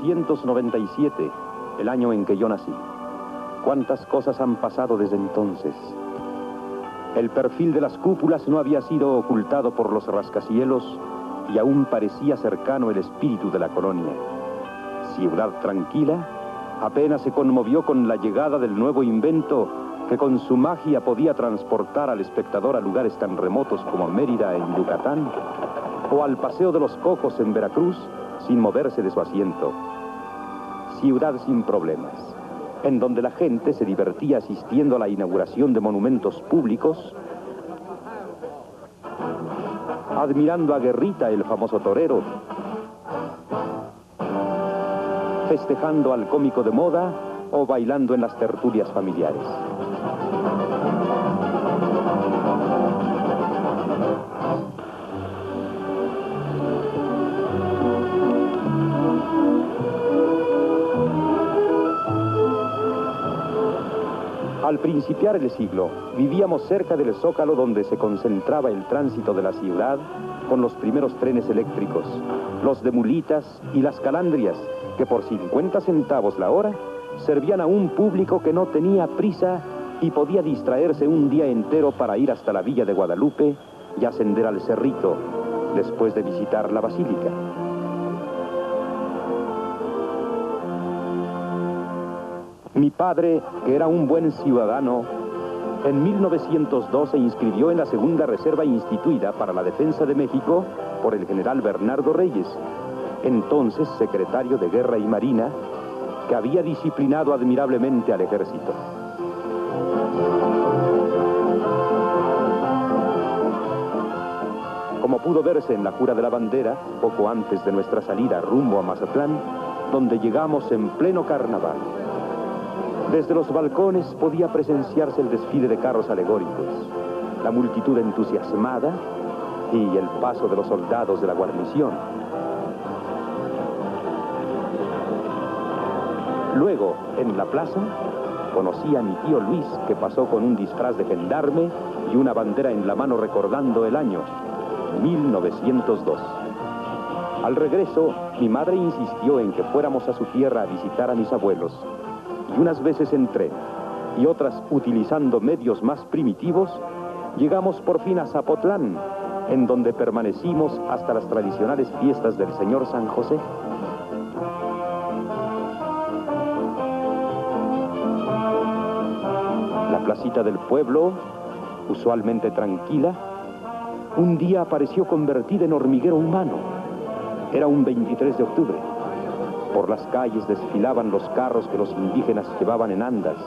...1897, el año en que yo nací. Cuántas cosas han pasado desde entonces. El perfil de las cúpulas no había sido ocultado por los rascacielos y aún parecía cercano el espíritu de la colonia. Ciudad tranquila, apenas se conmovió con la llegada del nuevo invento que con su magia podía transportar al espectador a lugares tan remotos como Mérida en Yucatán o al Paseo de los Cocos en Veracruz sin moverse de su asiento. Ciudad sin problemas, en donde la gente se divertía asistiendo a la inauguración de monumentos públicos, admirando a Guerrita, el famoso torero, festejando al cómico de moda o bailando en las tertulias familiares. Al principiar el siglo, vivíamos cerca del Zócalo donde se concentraba el tránsito de la ciudad con los primeros trenes eléctricos, los de mulitas y las calandrias, que por 50 centavos la hora servían a un público que no tenía prisa y podía distraerse un día entero para ir hasta la Villa de Guadalupe y ascender al Cerrito, después de visitar la Basílica. Mi padre, que era un buen ciudadano, en 1902 se inscribió en la segunda reserva instituida para la defensa de México por el general Bernardo Reyes, entonces secretario de Guerra y Marina, que había disciplinado admirablemente al ejército. Como pudo verse en la jura de la bandera, poco antes de nuestra salida rumbo a Mazatlán, donde llegamos en pleno carnaval. Desde los balcones podía presenciarse el desfile de carros alegóricos, la multitud entusiasmada y el paso de los soldados de la guarnición. Luego, en la plaza, conocí a mi tío Luis, que pasó con un disfraz de gendarme y una bandera en la mano recordando el año 1902. Al regreso, mi madre insistió en que fuéramos a su tierra a visitar a mis abuelos, y unas veces en tren, y otras utilizando medios más primitivos, llegamos por fin a Zapotlán, en donde permanecimos hasta las tradicionales fiestas del Señor San José. La placita del pueblo, usualmente tranquila, un día apareció convertida en hormiguero humano. Era un 23 de octubre. Por las calles desfilaban los carros que los indígenas llevaban en andas.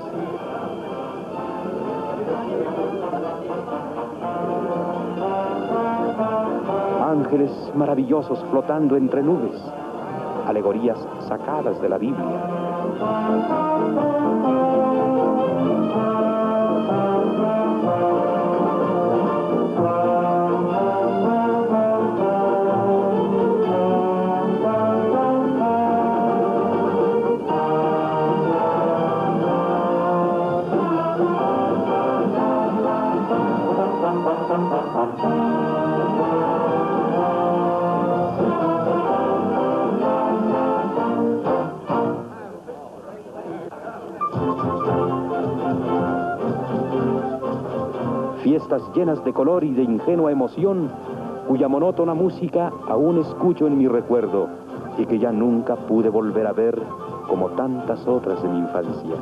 Ángeles maravillosos flotando entre nubes, alegorías sacadas de la Biblia. Fiestas llenas de color y de ingenua emoción, cuya monótona música aún escucho en mi recuerdo y que ya nunca pude volver a ver como tantas otras de mi infancia.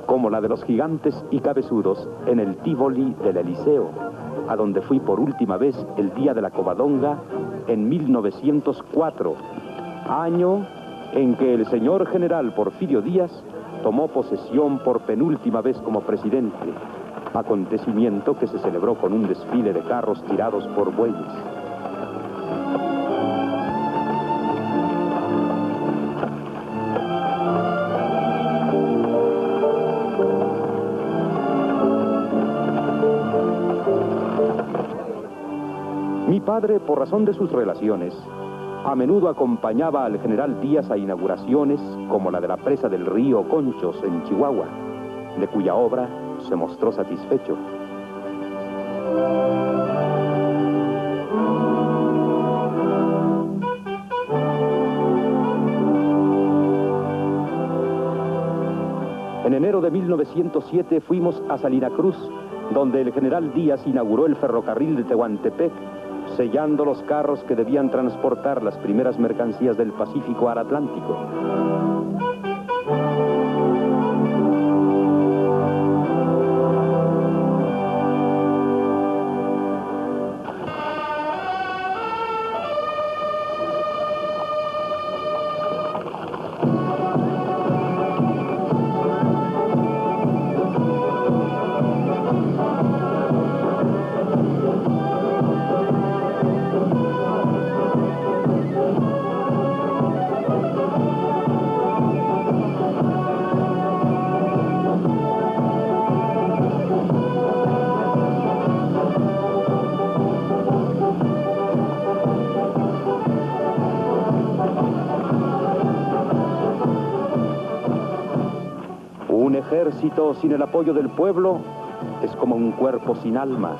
Como la de los gigantes y cabezudos en el Tívoli del Eliseo, a donde fui por última vez el día de la Covadonga en 1904, año en que el señor general Porfirio Díaz tomó posesión por penúltima vez como presidente, acontecimiento que se celebró con un desfile de carros tirados por bueyes. Mi padre, por razón de sus relaciones, A menudo acompañaba al general Díaz a inauguraciones como la de la presa del río Conchos en Chihuahua, de cuya obra se mostró satisfecho. En enero de 1907 fuimos a Salina Cruz, donde el general Díaz inauguró el ferrocarril de Tehuantepec, sellando los carros que debían transportar las primeras mercancías del Pacífico al Atlántico. Un ejército sin el apoyo del pueblo es como un cuerpo sin alma,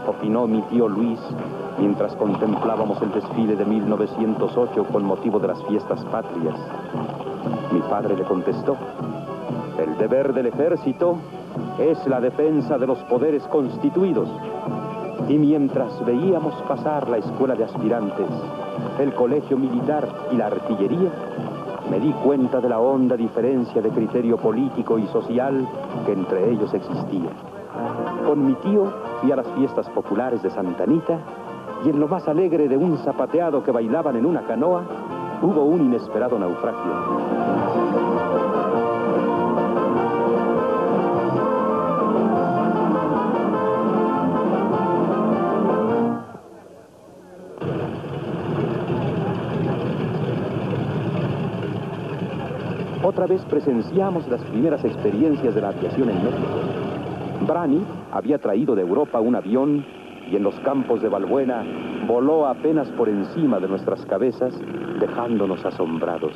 opinó mi tío Luis mientras contemplábamos el desfile de 1908 con motivo de las fiestas patrias. Mi padre le contestó: el deber del ejército es la defensa de los poderes constituidos. Y mientras veíamos pasar la escuela de aspirantes, el colegio militar y la artillería, me di cuenta de la honda diferencia de criterio político y social que entre ellos existía. Con mi tío fui a las fiestas populares de Santa Anita y en lo más alegre de un zapateado que bailaban en una canoa, hubo un inesperado naufragio. Otra vez presenciamos las primeras experiencias de la aviación en México. Brani había traído de Europa un avión y en los campos de Balbuena voló apenas por encima de nuestras cabezas, dejándonos asombrados.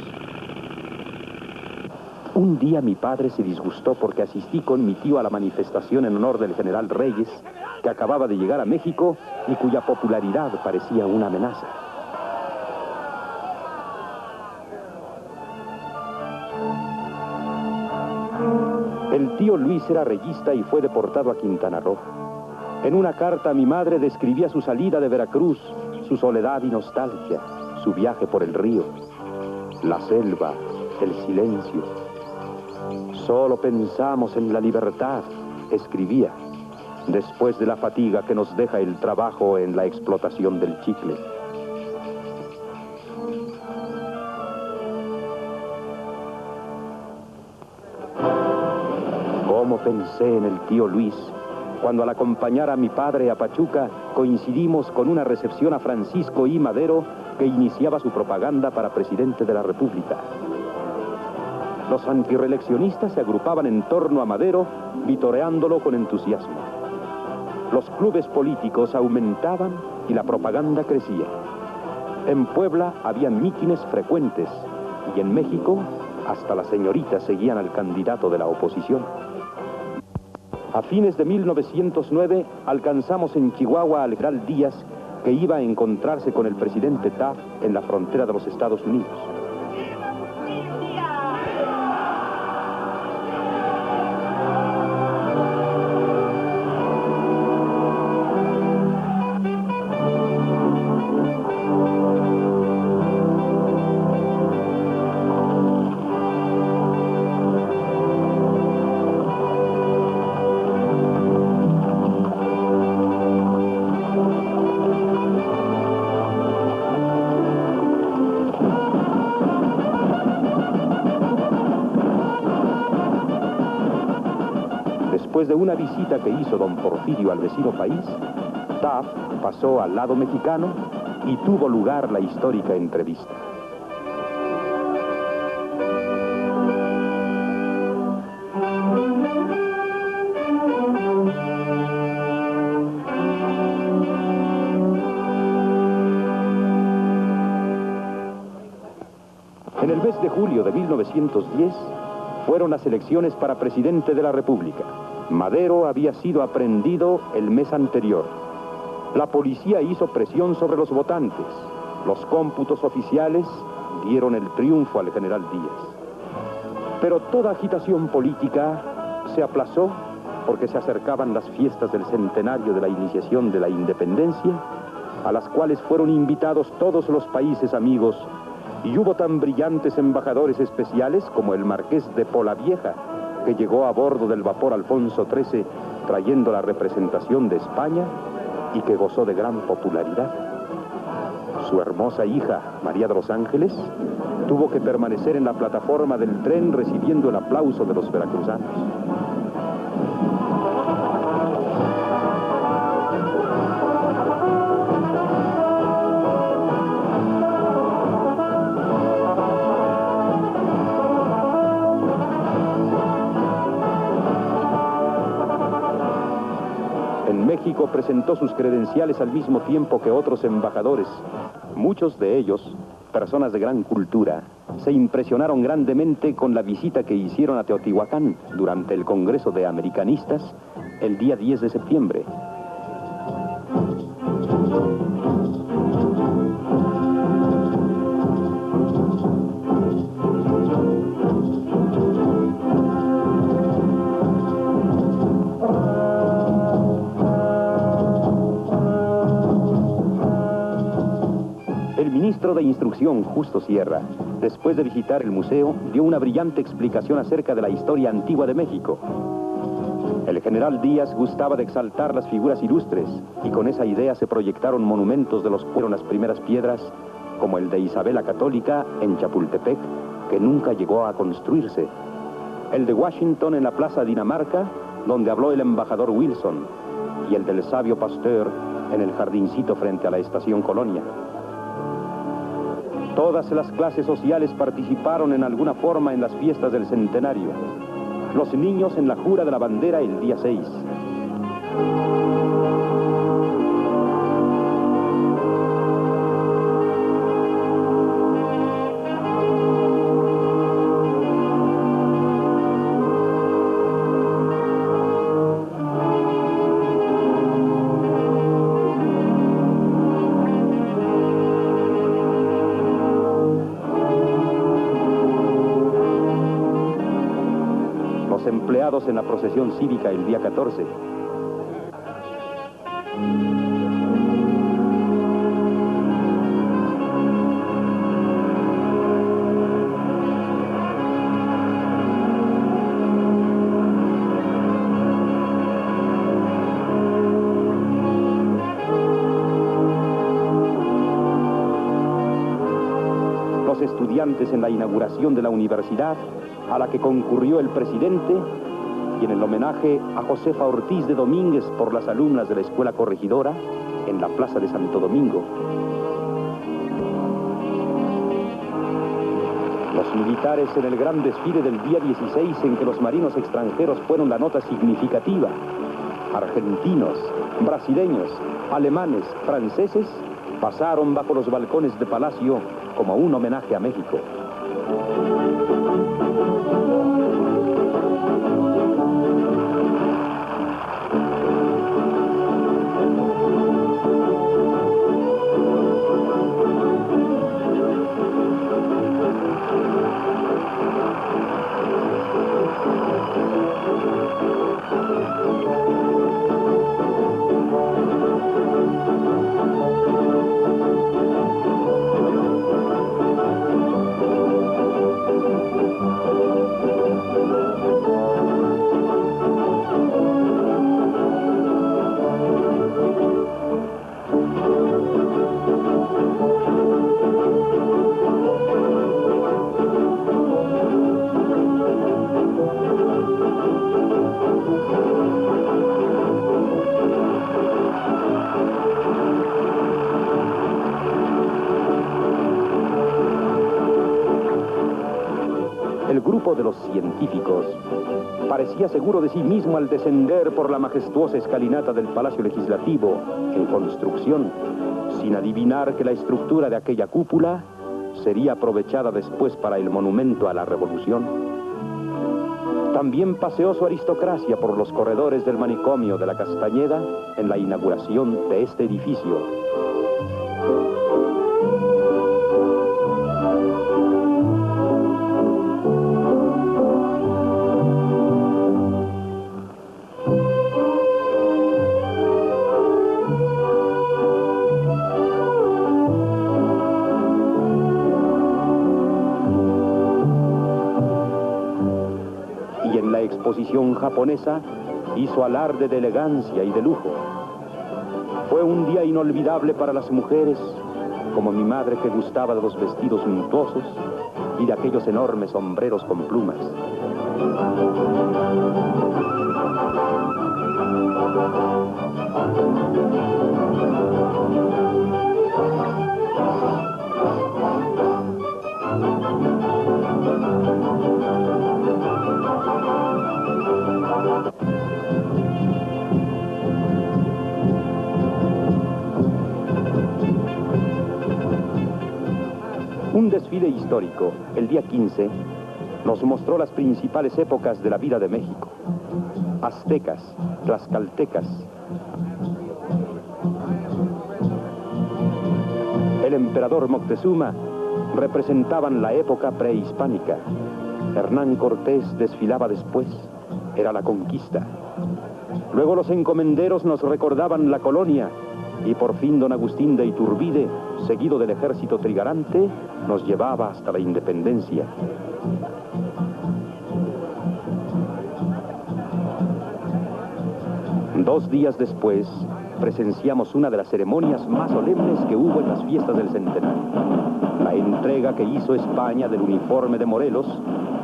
Un día mi padre se disgustó porque asistí con mi tío a la manifestación en honor del general Reyes, que acababa de llegar a México y cuya popularidad parecía una amenaza. El tío Luis era reyista y fue deportado a Quintana Roo. En una carta a mi madre describía su salida de Veracruz, su soledad y nostalgia, su viaje por el río, la selva, el silencio. Solo pensamos en la libertad, escribía, después de la fatiga que nos deja el trabajo en la explotación del chicle. ¿Cómo pensé en el tío Luis cuando al acompañar a mi padre a Pachuca coincidimos con una recepción a Francisco I. Madero, que iniciaba su propaganda para presidente de la República? Los antirreeleccionistas se agrupaban en torno a Madero, vitoreándolo con entusiasmo. Los clubes políticos aumentaban y la propaganda crecía. En Puebla había mítines frecuentes y en México hasta las señoritas seguían al candidato de la oposición. A fines de 1909 alcanzamos en Chihuahua al general Díaz, que iba a encontrarse con el presidente Taft en la frontera de los Estados Unidos. Después de una visita que hizo don Porfirio al vecino país, Taft pasó al lado mexicano y tuvo lugar la histórica entrevista. 10 de julio de 1910 fueron las elecciones para presidente de la República. Madero había sido aprehendido el mes anterior. La policía hizo presión sobre los votantes. Los cómputos oficiales dieron el triunfo al general Díaz. Pero toda agitación política se aplazó porque se acercaban las fiestas del centenario de la iniciación de la independencia, a las cuales fueron invitados todos los países amigos, y hubo tan brillantes embajadores especiales como el marqués de Polavieja, que llegó a bordo del vapor Alfonso XIII trayendo la representación de España y que gozó de gran popularidad. Su hermosa hija, María de los Ángeles, tuvo que permanecer en la plataforma del tren recibiendo el aplauso de los veracruzanos. En México presentó sus credenciales al mismo tiempo que otros embajadores. Muchos de ellos, personas de gran cultura, se impresionaron grandemente con la visita que hicieron a Teotihuacán durante el Congreso de Americanistas el día 10 de septiembre. El ministro de Instrucción, Justo Sierra, después de visitar el museo, dio una brillante explicación acerca de la historia antigua de México. El general Díaz gustaba de exaltar las figuras ilustres, y con esa idea se proyectaron monumentos de los que fueron las primeras piedras, como el de Isabel la Católica en Chapultepec, que nunca llegó a construirse. El de Washington en la Plaza Dinamarca, donde habló el embajador Wilson, y el del sabio Pasteur en el jardincito frente a la Estación Colonia. Todas las clases sociales participaron en alguna forma en las fiestas del centenario. Los niños en la jura de la bandera el día 6. Empleados en la procesión cívica el día 14. Los estudiantes en la inauguración de la universidad, a la que concurrió el presidente, y en el homenaje a Josefa Ortiz de Domínguez por las alumnas de la Escuela Corregidora en la Plaza de Santo Domingo. Los militares en el gran desfile del día 16, en que los marinos extranjeros fueron la nota significativa. Argentinos, brasileños, alemanes, franceses, pasaron bajo los balcones de Palacio como un homenaje a México. El grupo de los científicos parecía seguro de sí mismo al descender por la majestuosa escalinata del Palacio Legislativo en construcción, sin adivinar que la estructura de aquella cúpula sería aprovechada después para el monumento a la Revolución. También paseó su aristocracia por los corredores del manicomio de la Castañeda en la inauguración de este edificio. Exposición japonesa hizo alarde de elegancia y de lujo. Fue un día inolvidable para las mujeres, como mi madre, que gustaba de los vestidos suntuosos y de aquellos enormes sombreros con plumas. Un desfile histórico, el día 15, nos mostró las principales épocas de la vida de México. Aztecas, tlaxcaltecas. El emperador Moctezuma representaban la época prehispánica. Hernán Cortés desfilaba después, era la conquista. Luego los encomenderos nos recordaban la colonia, y por fin don Agustín de Iturbide, seguido del ejército trigarante, nos llevaba hasta la independencia. Dos días después, presenciamos una de las ceremonias más solemnes que hubo en las fiestas del centenario: la entrega que hizo España del uniforme de Morelos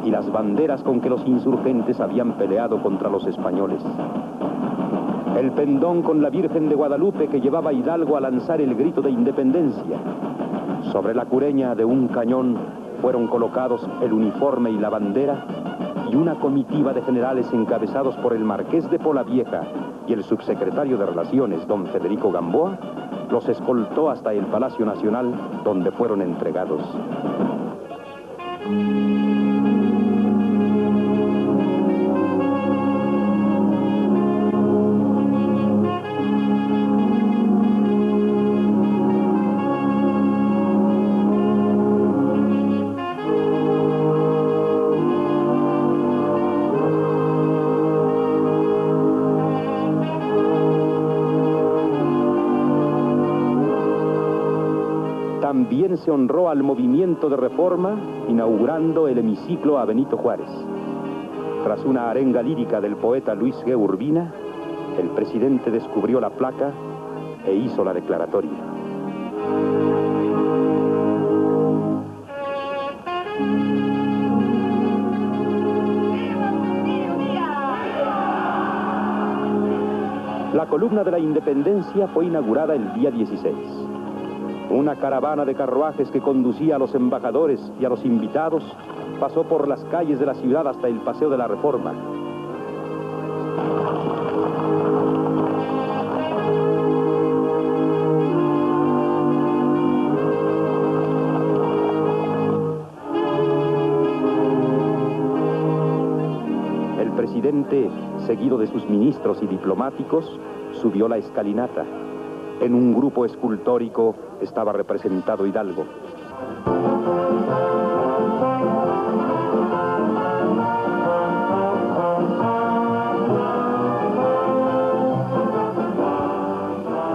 y las banderas con que los insurgentes habían peleado contra los españoles. El pendón con la Virgen de Guadalupe que llevaba a Hidalgo a lanzar el grito de independencia. Sobre la cureña de un cañón fueron colocados el uniforme y la bandera, y una comitiva de generales encabezados por el marqués de Polavieja y el subsecretario de Relaciones, don Federico Gamboa, los escoltó hasta el Palacio Nacional, donde fueron entregados. También se honró al movimiento de reforma, inaugurando el hemiciclo a Benito Juárez. Tras una arenga lírica del poeta Luis G. Urbina, el presidente descubrió la placa e hizo la declaratoria. La columna de la Independencia fue inaugurada el día 16. Una caravana de carruajes que conducía a los embajadores y a los invitados pasó por las calles de la ciudad hasta el Paseo de la Reforma. El presidente, seguido de sus ministros y diplomáticos, subió la escalinata. En un grupo escultórico estaba representado Hidalgo.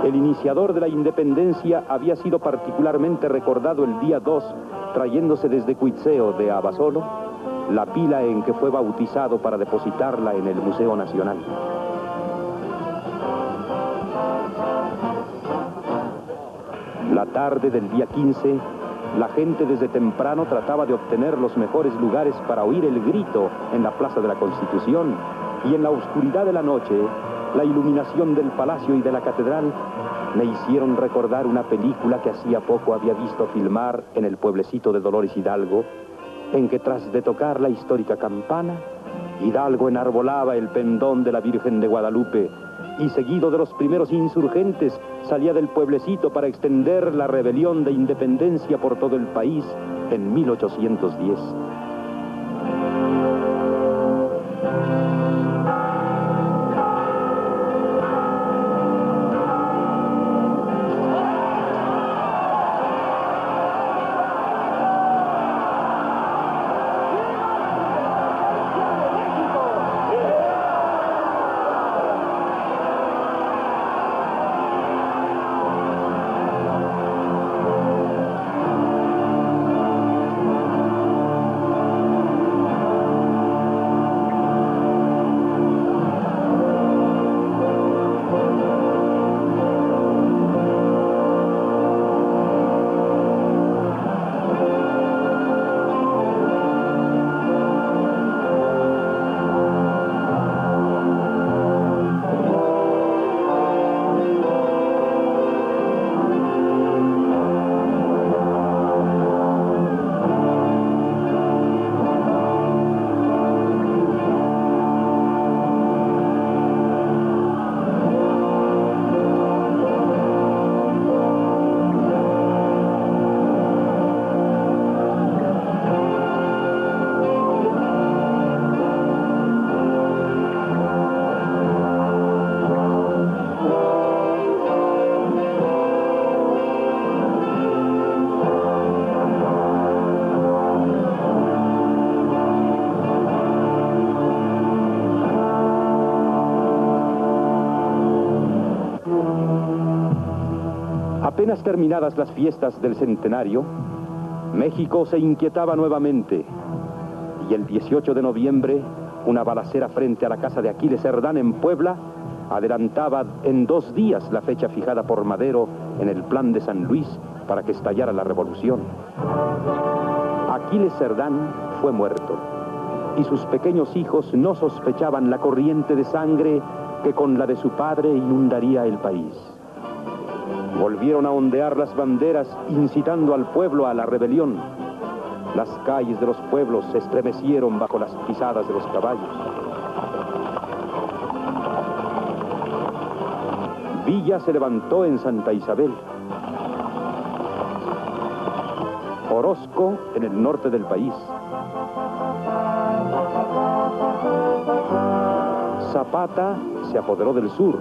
El iniciador de la independencia había sido particularmente recordado el día 2, trayéndose desde Cuitzeo de Abasolo la pila en que fue bautizado para depositarla en el Museo Nacional. La tarde del día 15, la gente desde temprano trataba de obtener los mejores lugares para oír el grito en la Plaza de la Constitución, y en la oscuridad de la noche, la iluminación del palacio y de la catedral me hicieron recordar una película que hacía poco había visto filmar en el pueblecito de Dolores Hidalgo, en que tras de tocar la histórica campana, Hidalgo enarbolaba el pendón de la Virgen de Guadalupe y seguido de los primeros insurgentes, salía del pueblecito para extender la rebelión de independencia por todo el país en 1810. Apenas terminadas las fiestas del centenario, México se inquietaba nuevamente y el 18 de noviembre, una balacera frente a la casa de Aquiles Cerdán en Puebla adelantaba en 2 días la fecha fijada por Madero en el Plan de San Luis para que estallara la revolución. Aquiles Cerdán fue muerto y sus pequeños hijos no sospechaban la corriente de sangre que con la de su padre inundaría el país. Volvieron a ondear las banderas, incitando al pueblo a la rebelión. Las calles de los pueblos se estremecieron bajo las pisadas de los caballos. Villa se levantó en Santa Isabel. Orozco en el norte del país. Zapata se apoderó del sur.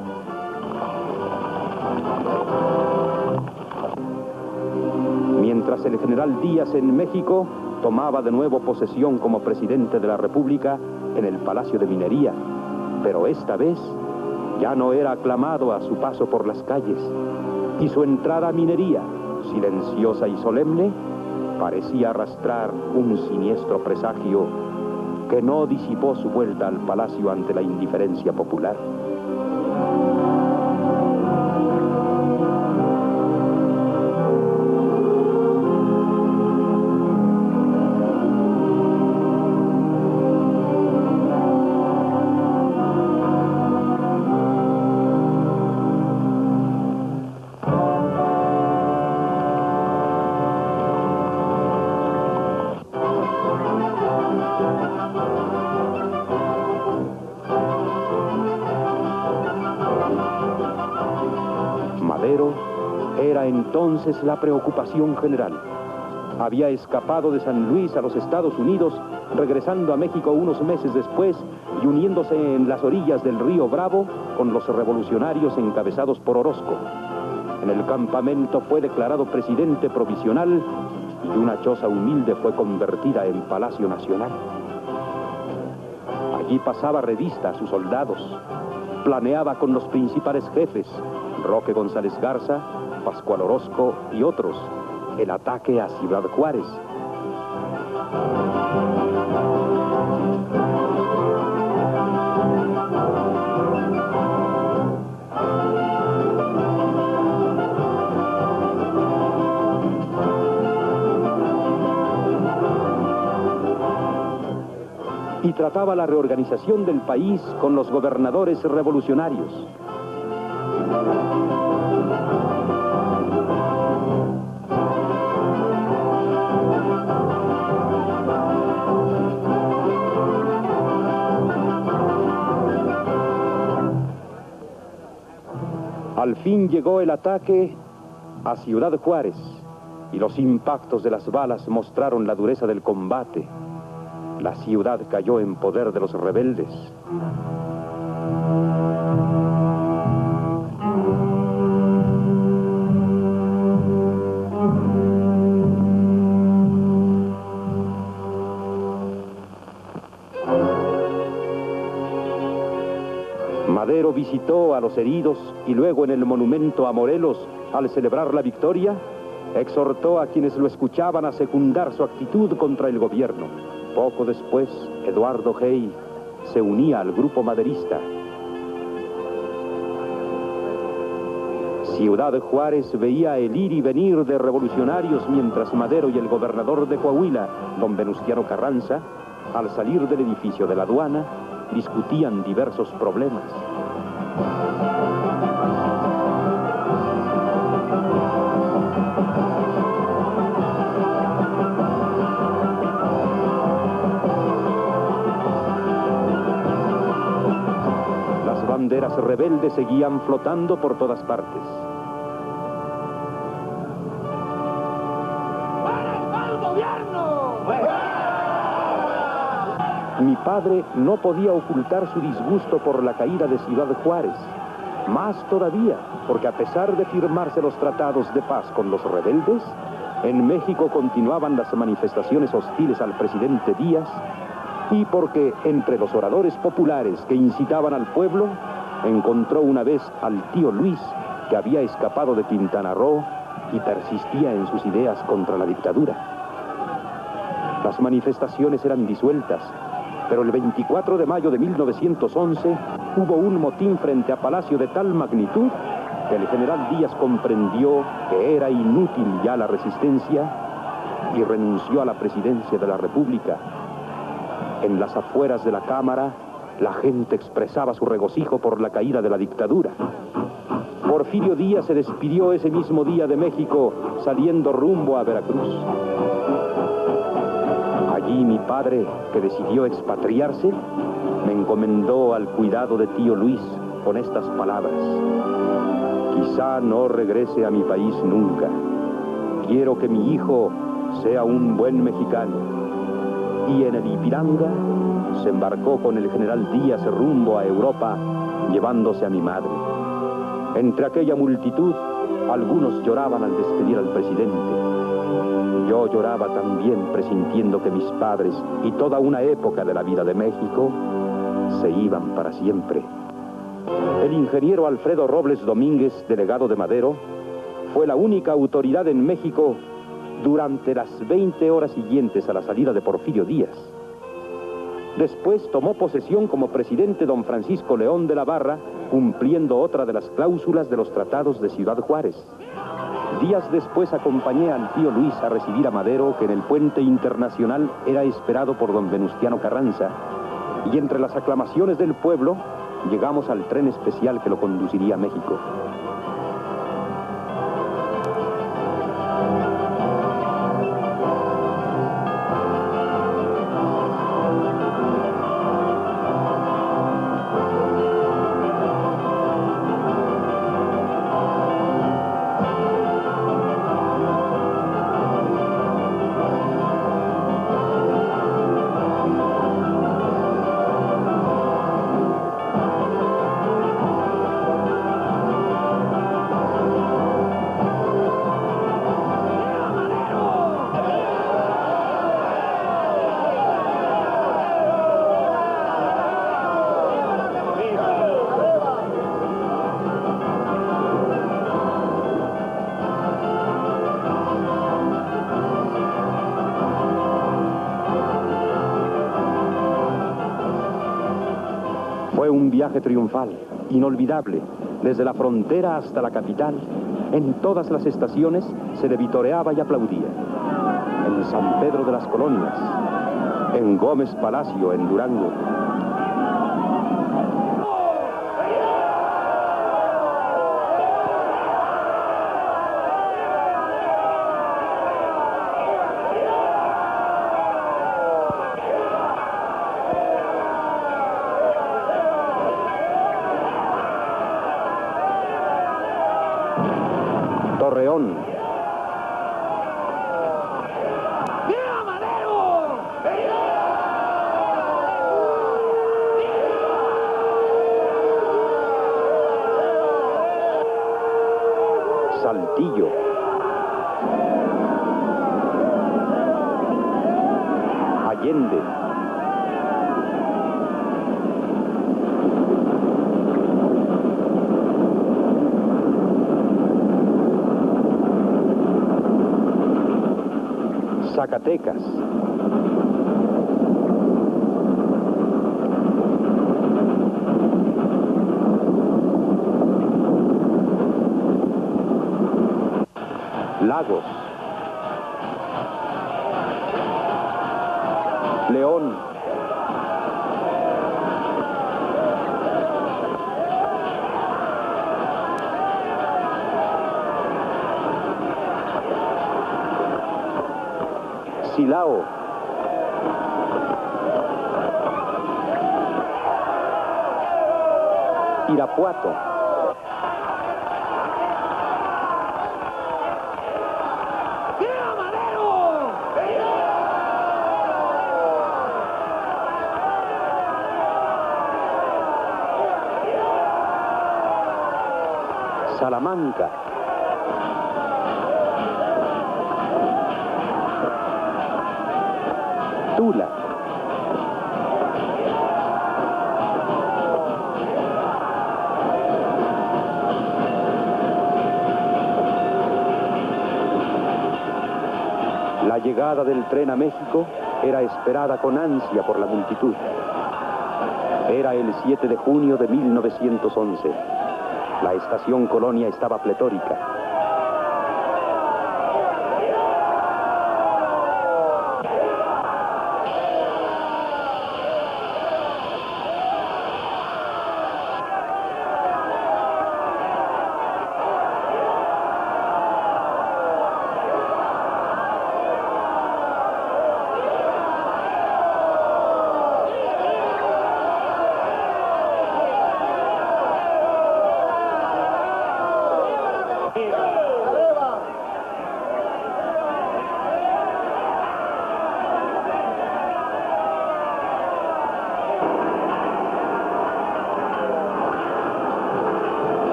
Mientras el general Díaz en México tomaba de nuevo posesión como presidente de la República en el Palacio de Minería, pero esta vez ya no era aclamado a su paso por las calles, y su entrada a Minería, silenciosa y solemne, parecía arrastrar un siniestro presagio que no disipó su vuelta al palacio ante la indiferencia popular. Madero era entonces la preocupación general. Había escapado de San Luis a los Estados Unidos, regresando a México unos meses después y uniéndose en las orillas del río Bravo con los revolucionarios encabezados por Orozco. En el campamento fue declarado presidente provisional y una choza humilde fue convertida en Palacio Nacional. Allí pasaba revista a sus soldados, planeaba con los principales jefes, Roque González Garza, Pascual Orozco y otros, el ataque a Ciudad Juárez. Y trataba la reorganización del país con los gobernadores revolucionarios. Al fin llegó el ataque a Ciudad Juárez y los impactos de las balas mostraron la dureza del combate. La ciudad cayó en poder de los rebeldes. Madero visitó a los heridos y luego en el monumento a Morelos, al celebrar la victoria, exhortó a quienes lo escuchaban a secundar su actitud contra el gobierno. Poco después, Eduardo Hey se unía al grupo maderista. Ciudad Juárez veía el ir y venir de revolucionarios mientras Madero y el gobernador de Coahuila, don Venustiano Carranza, al salir del edificio de la aduana, discutían diversos problemas. Las banderas rebeldes seguían flotando por todas partes. Mi padre no podía ocultar su disgusto por la caída de Ciudad Juárez. Más todavía, porque a pesar de firmarse los tratados de paz con los rebeldes, en México continuaban las manifestaciones hostiles al presidente Díaz y porque entre los oradores populares que incitaban al pueblo, encontró una vez al tío Luis, que había escapado de Quintana Roo y persistía en sus ideas contra la dictadura. Las manifestaciones eran disueltas, pero el 24 de mayo de 1911 hubo un motín frente a Palacio de tal magnitud que el general Díaz comprendió que era inútil ya la resistencia y renunció a la presidencia de la República. En las afueras de la Cámara, la gente expresaba su regocijo por la caída de la dictadura. Porfirio Díaz se despidió ese mismo día de México, saliendo rumbo a Veracruz. Allí mi padre, que decidió expatriarse, me encomendó al cuidado de tío Luis con estas palabras: quizá no regrese a mi país nunca. Quiero que mi hijo sea un buen mexicano. Y en el Ipiranga se embarcó con el general Díaz rumbo a Europa, llevándose a mi madre. Entre aquella multitud, algunos lloraban al despedir al presidente. Yo lloraba también, presintiendo que mis padres y toda una época de la vida de México se iban para siempre. El ingeniero Alfredo Robles Domínguez, delegado de Madero, fue la única autoridad en México durante las 20 horas siguientes a la salida de Porfirio Díaz. Después tomó posesión como presidente don Francisco León de la Barra, cumpliendo otra de las cláusulas de los tratados de Ciudad Juárez. Días después acompañé al tío Luis a recibir a Madero, que en el puente internacional era esperado por don Venustiano Carranza, y entre las aclamaciones del pueblo llegamos al tren especial que lo conduciría a México. Fue un viaje triunfal, inolvidable, desde la frontera hasta la capital. En todas las estaciones se le vitoreaba y aplaudía. En San Pedro de las Colonias, en Gómez Palacio, en Durango. Torreón. ¡Viva Madero! Saltillo. Allende. Zacatecas. Lagos. León. Silao. Irapuato. ¡Viva Madero! Salamanca. Tula. La llegada del tren a México era esperada con ansia por la multitud. Era el 7 de junio de 1911. La estación Colonia estaba pletórica.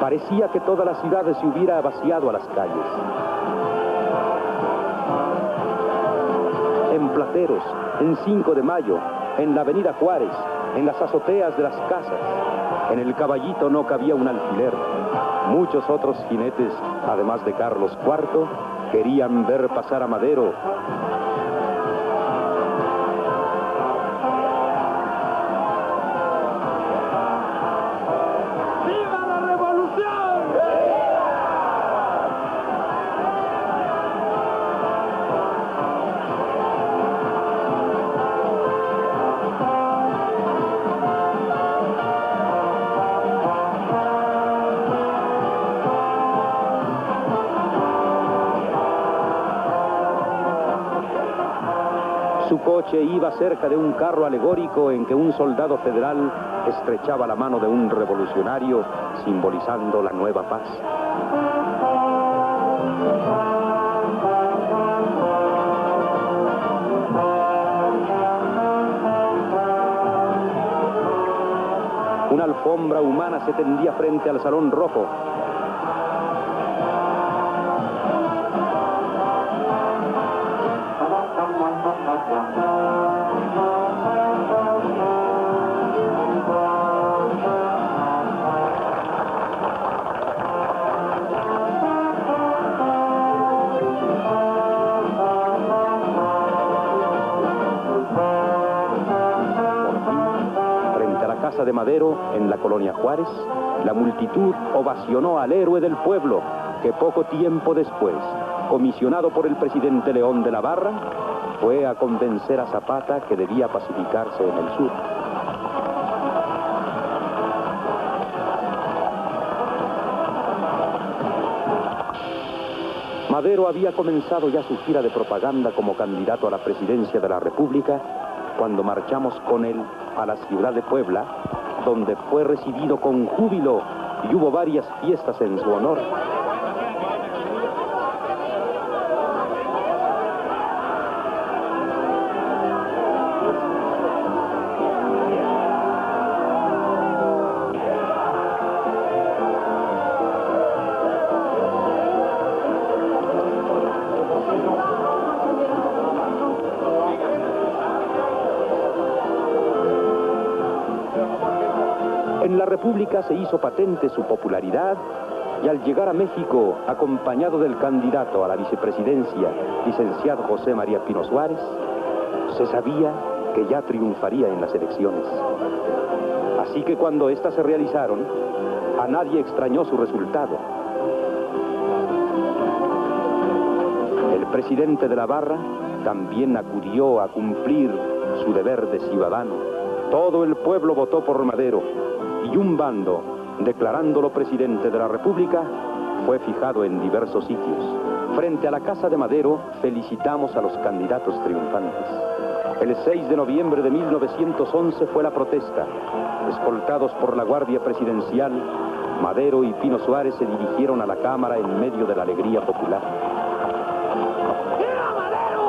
Parecía que toda la ciudad se hubiera vaciado a las calles. En Plateros, en 5 de Mayo, en la avenida Juárez, en las azoteas de las casas, en el Caballito no cabía un alfiler. Muchos otros jinetes, además de Carlos IV, querían ver pasar a Madero. Su coche iba cerca de un carro alegórico en que un soldado federal estrechaba la mano de un revolucionario, simbolizando la nueva paz. Una alfombra humana se tendía frente al Salón Rojo. De Madero, en la colonia Juárez, la multitud ovacionó al héroe del pueblo, que poco tiempo después, comisionado por el presidente León de la Barra, fue a convencer a Zapata que debía pacificarse en el sur. Madero había comenzado ya su gira de propaganda como candidato a la presidencia de la República cuando marchamos con él a la ciudad de Puebla, donde fue recibido con júbilo y hubo varias fiestas en su honor. En la República se hizo patente su popularidad y al llegar a México, acompañado del candidato a la vicepresidencia, licenciado José María Pino Suárez, se sabía que ya triunfaría en las elecciones. Así que cuando éstas se realizaron, a nadie extrañó su resultado. El presidente de la Barra también acudió a cumplir su deber de ciudadano. Todo el pueblo votó por Madero y un bando, declarándolo presidente de la República, fue fijado en diversos sitios. Frente a la casa de Madero, felicitamos a los candidatos triunfantes. El 6 de noviembre de 1911 fue la protesta. Escoltados por la Guardia Presidencial, Madero y Pino Suárez se dirigieron a la Cámara en medio de la alegría popular. ¡Viva Madero!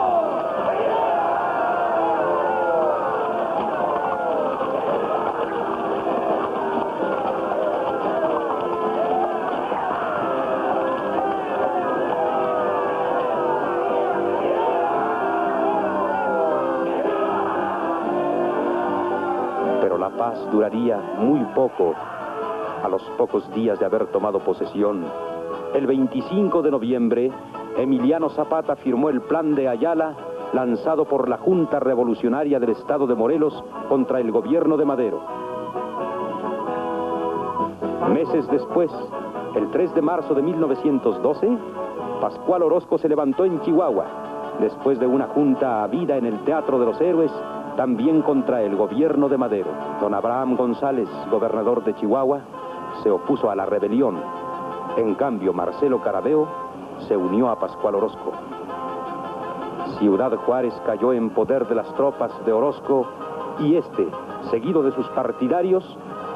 Pero la paz duraría muy poco. A los pocos días de haber tomado posesión, el 25 de noviembre, Emiliano Zapata firmó el Plan de Ayala, lanzado por la Junta Revolucionaria del Estado de Morelos contra el gobierno de Madero. Meses después, el 3 de marzo de 1912, Pascual Orozco se levantó en Chihuahua, después de una junta habida en el Teatro de los Héroes, también contra el gobierno de Madero. Don Abraham González, gobernador de Chihuahua, se opuso a la rebelión. En cambio, Marcelo Caraveo se unió a Pascual Orozco. Ciudad Juárez cayó en poder de las tropas de Orozco y este, seguido de sus partidarios,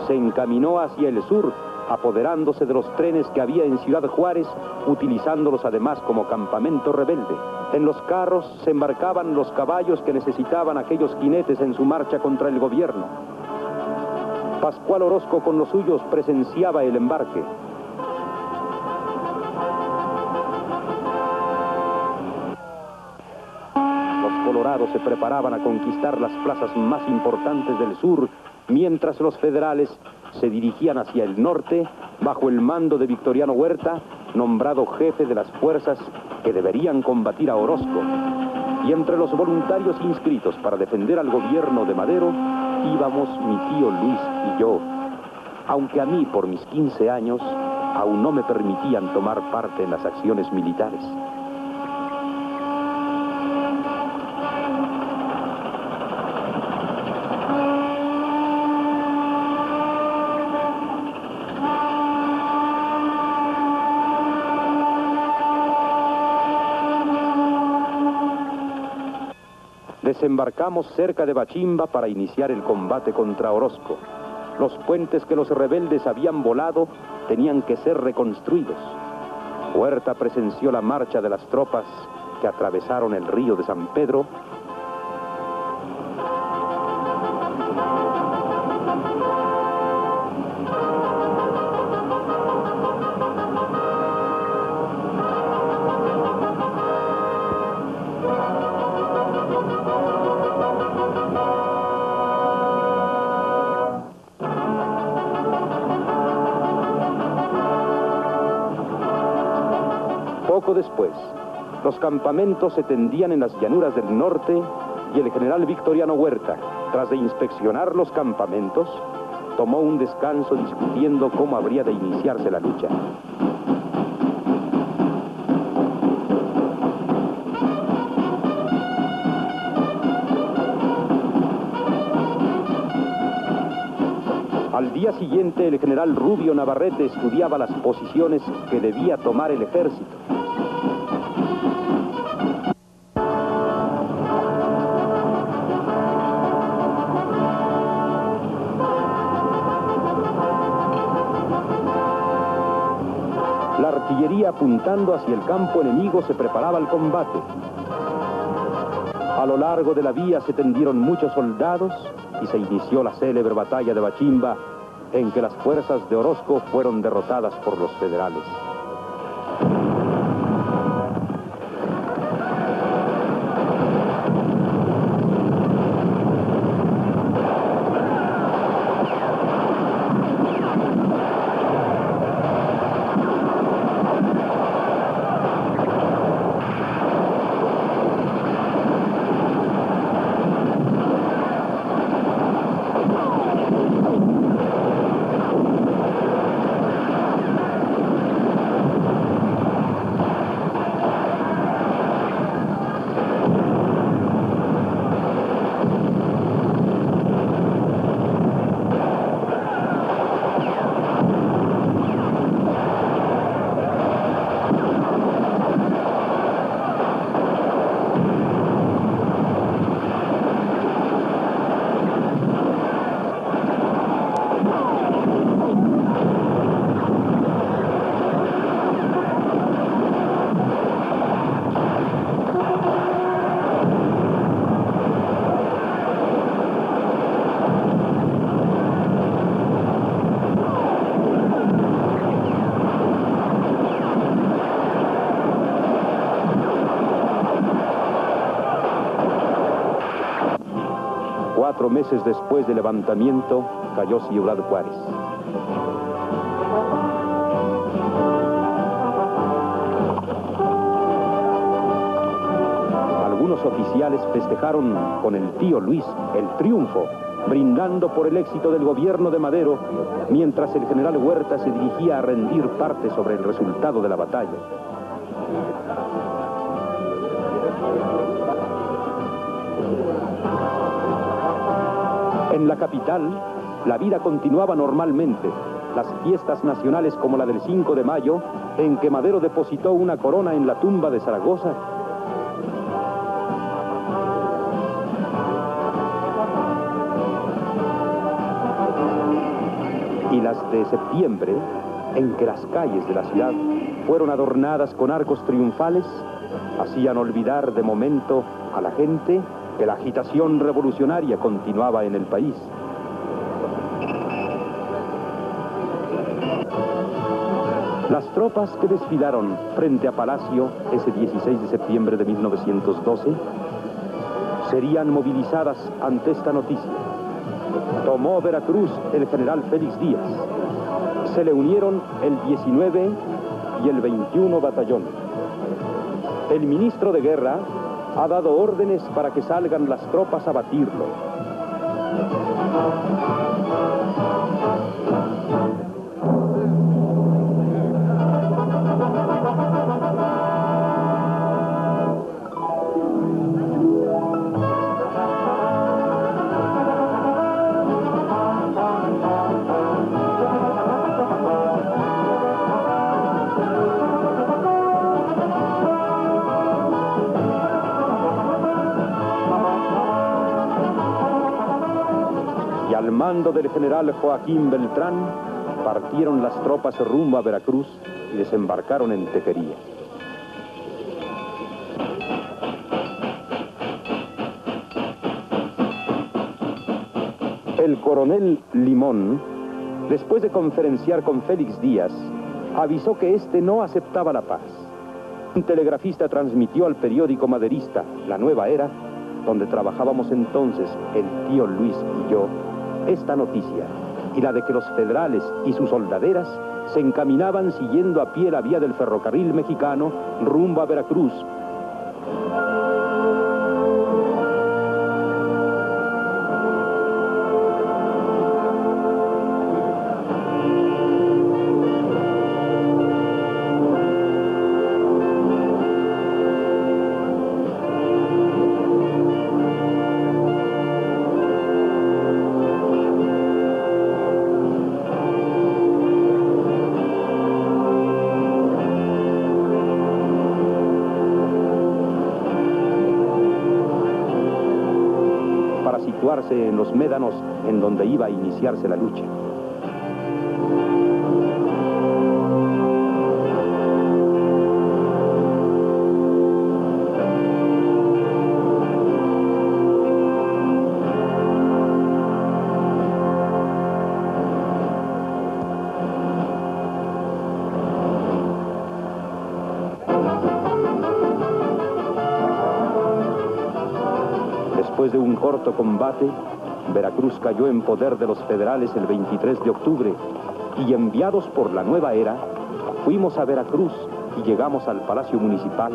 se encaminó hacia el sur, apoderándose de los trenes que había en Ciudad Juárez, utilizándolos además como campamento rebelde. En los carros se embarcaban los caballos que necesitaban aquellos jinetes en su marcha contra el gobierno. Pascual Orozco con los suyos presenciaba el embarque. Los colorados se preparaban a conquistar las plazas más importantes del sur, mientras los federales se dirigían hacia el norte bajo el mando de Victoriano Huerta, nombrado jefe de las fuerzas que deberían combatir a Orozco. Y entre los voluntarios inscritos para defender al gobierno de Madero íbamos mi tío Luis y yo, aunque a mí por mis 15 años aún no me permitían tomar parte en las acciones militares. Desembarcamos cerca de Bachimba para iniciar el combate contra Orozco. Los puentes que los rebeldes habían volado tenían que ser reconstruidos. Huerta presenció la marcha de las tropas que atravesaron el río de San Pedro. Poco después, los campamentos se tendían en las llanuras del norte y el general Victoriano Huerta, tras de inspeccionar los campamentos, tomó un descanso discutiendo cómo habría de iniciarse la lucha. Al día siguiente, el general Rubio Navarrete estudiaba las posiciones que debía tomar el ejército. artillería apuntando hacia el campo enemigo se preparaba al combate. A lo largo de la vía se tendieron muchos soldados y se inició la célebre batalla de Bachimba, en que las fuerzas de Orozco fueron derrotadas por los federales. Cuatro meses después del levantamiento, cayó Ciudad Juárez. Algunos oficiales festejaron con el tío Luis el triunfo, brindando por el éxito del gobierno de Madero, mientras el general Huerta se dirigía a rendir parte sobre el resultado de la batalla. En la capital, la vida continuaba normalmente. Las fiestas nacionales como la del 5 de mayo, en que Madero depositó una corona en la tumba de Zaragoza, y las de septiembre, en que las calles de la ciudad fueron adornadas con arcos triunfales, hacían olvidar de momento a la gente que la agitación revolucionaria continuaba en el país. Las tropas que desfilaron frente a Palacio ese 16 de septiembre de 1912 serían movilizadas ante esta noticia. Tomó Veracruz el general Félix Díaz. Se le unieron el 19 y el 21 batallón. El ministro de Guerra ha dado órdenes para que salgan las tropas a batirlo. Al mando del general Joaquín Beltrán, partieron las tropas rumbo a Veracruz y desembarcaron en Tequería. El coronel Limón, después de conferenciar con Félix Díaz, avisó que éste no aceptaba la paz. Un telegrafista transmitió al periódico maderista La Nueva Era, donde trabajábamos entonces el tío Luis y yo, esta noticia, y la de que los federales y sus soldaderas se encaminaban siguiendo a pie la vía del ferrocarril mexicano rumbo a Veracruz. En los médanos en donde iba a iniciarse la lucha. Después de un corto combate, Veracruz cayó en poder de los federales el 23 de octubre y enviados por la Nueva Era, fuimos a Veracruz y llegamos al Palacio Municipal.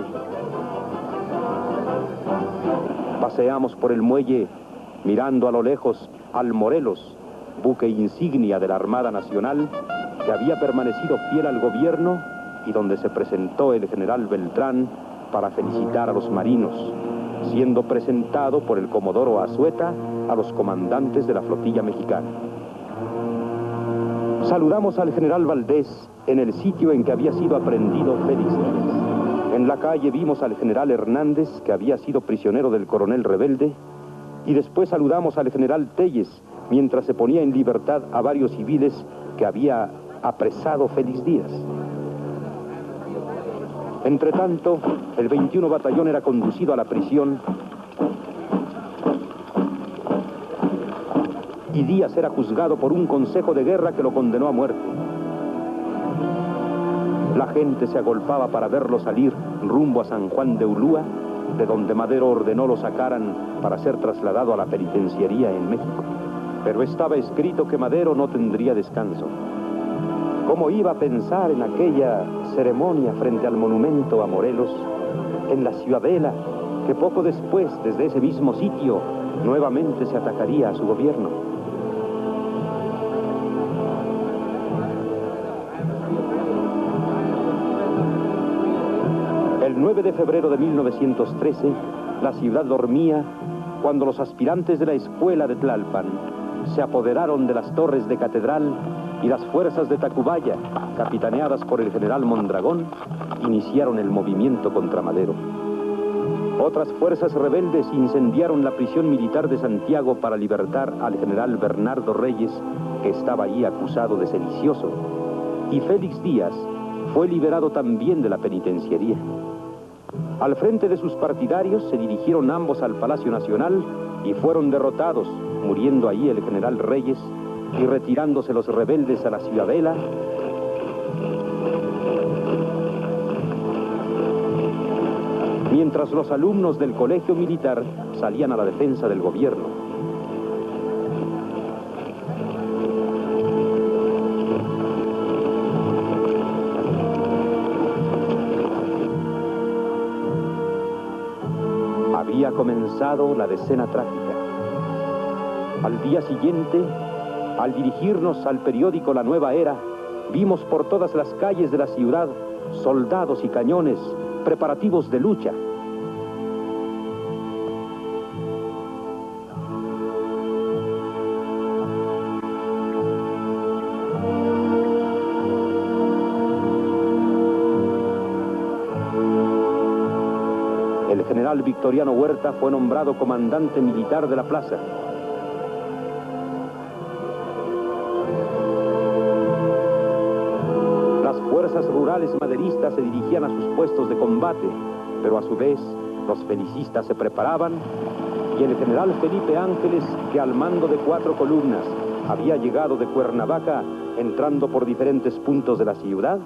Paseamos por el muelle mirando a lo lejos al Morelos, buque insignia de la Armada Nacional que había permanecido fiel al gobierno y donde se presentó el general Beltrán para felicitar a los marinos, siendo presentado por el comodoro Azueta a los comandantes de la flotilla mexicana. Saludamos al general Valdés en el sitio en que había sido aprehendido Félix Díaz. En la calle vimos al general Hernández, que había sido prisionero del coronel rebelde, y después saludamos al general Telles, mientras se ponía en libertad a varios civiles que había apresado Félix Díaz. Entretanto, el 21 Batallón era conducido a la prisión y Díaz era juzgado por un consejo de guerra que lo condenó a muerte. La gente se agolpaba para verlo salir rumbo a San Juan de Ulúa, de donde Madero ordenó lo sacaran para ser trasladado a la penitenciaría en México. Pero estaba escrito que Madero no tendría descanso. ¿Cómo iba a pensar en aquella ceremonia frente al monumento a Morelos, en la Ciudadela, que poco después, desde ese mismo sitio, nuevamente se atacaría a su gobierno? El 9 de febrero de 1913, la ciudad dormía cuando los aspirantes de la escuela de Tlalpan se apoderaron de las torres de Catedral y las fuerzas de Tacubaya, capitaneadas por el general Mondragón, iniciaron el movimiento contra Madero. Otras fuerzas rebeldes incendiaron la prisión militar de Santiago para libertar al general Bernardo Reyes, que estaba allí acusado de sedicioso, y Félix Díaz fue liberado también de la penitenciaría. Al frente de sus partidarios se dirigieron ambos al Palacio Nacional y fueron derrotados, muriendo allí el general Reyes y retirándose los rebeldes a la Ciudadela. Mientras los alumnos del colegio militar salían a la defensa del gobierno. Había comenzado la decena trágica. Al día siguiente, al dirigirnos al periódico La Nueva Era, vimos por todas las calles de la ciudad soldados y cañones, preparativos de lucha. El general Victoriano Huerta fue nombrado comandante militar de la plaza. Las fuerzas rurales maderistas se dirigían a sus puestos de combate, pero a su vez los felicistas se preparaban y el general Felipe Ángeles, que al mando de 4 columnas había llegado de Cuernavaca entrando por diferentes puntos de la ciudad,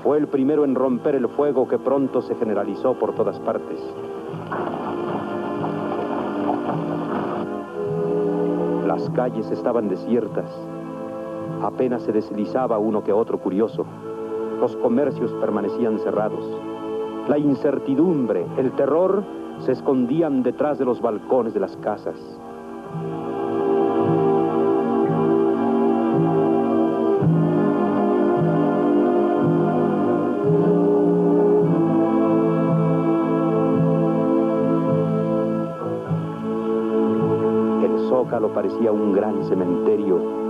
fue el primero en romper el fuego que pronto se generalizó por todas partes. Las calles estaban desiertas. Apenas se deslizaba uno que otro curioso. Los comercios permanecían cerrados. La incertidumbre, el terror, se escondían detrás de los balcones de las casas. El Zócalo parecía un gran cementerio.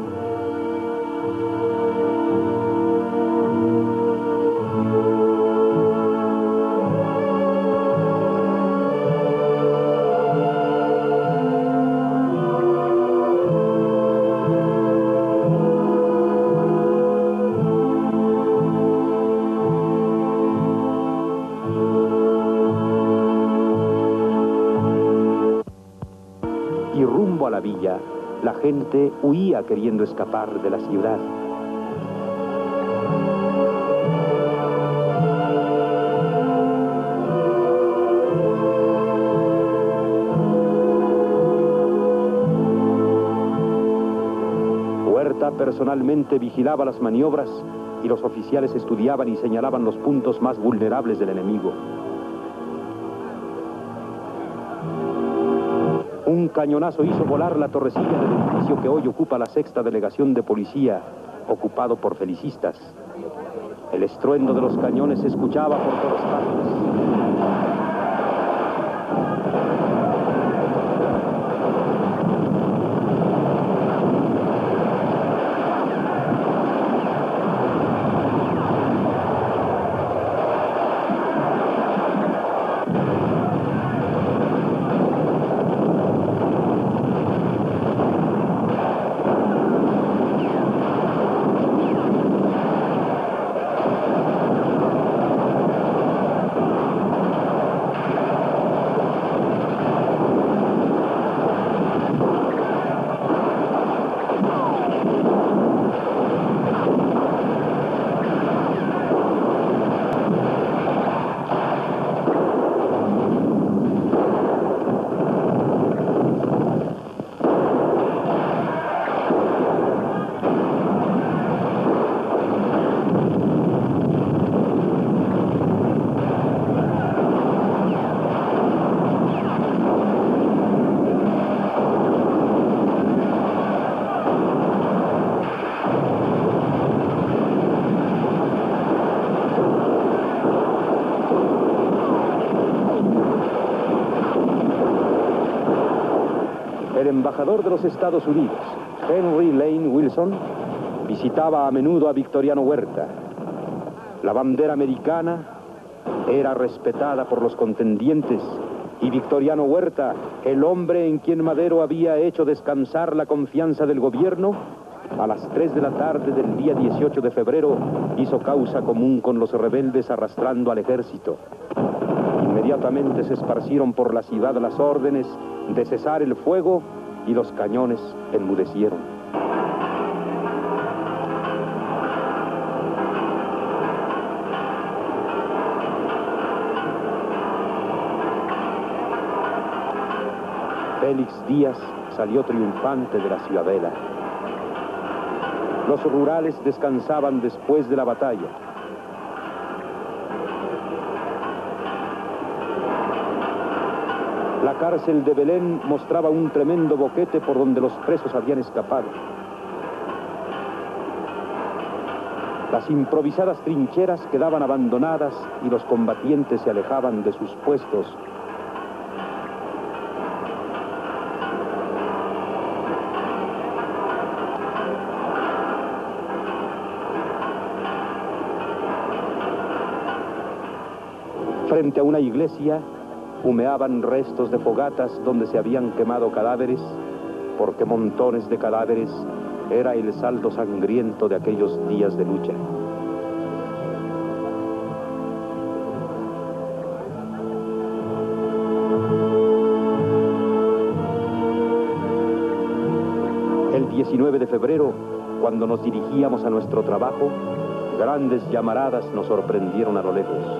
Y rumbo a la villa, la gente huía queriendo escapar de la ciudad. personalmente vigilaba las maniobras y los oficiales estudiaban y señalaban los puntos más vulnerables del enemigo. Un cañonazo hizo volar la torrecilla del edificio que hoy ocupa la 6ª Delegación de Policía, ocupado por felicistas. El estruendo de los cañones se escuchaba por todas partes. El embajador de los Estados Unidos, Henry Lane Wilson, visitaba a menudo a Victoriano Huerta. La bandera americana era respetada por los contendientes y Victoriano Huerta, el hombre en quien Madero había hecho descansar la confianza del gobierno, a las 3 de la tarde del día 18 de febrero hizo causa común con los rebeldes arrastrando al ejército. Inmediatamente se esparcieron por la ciudad las órdenes de cesar el fuego y los cañones enmudecieron. Félix Díaz salió triunfante de la ciudadela. Los rurales descansaban después de la batalla. La cárcel de Belén mostraba un tremendo boquete por donde los presos habían escapado. Las improvisadas trincheras quedaban abandonadas y los combatientes se alejaban de sus puestos. Frente a una iglesia, humeaban restos de fogatas donde se habían quemado cadáveres, porque montones de cadáveres era el saldo sangriento de aquellos días de lucha. El 19 de febrero, cuando nos dirigíamos a nuestro trabajo, grandes llamaradas nos sorprendieron a lo lejos.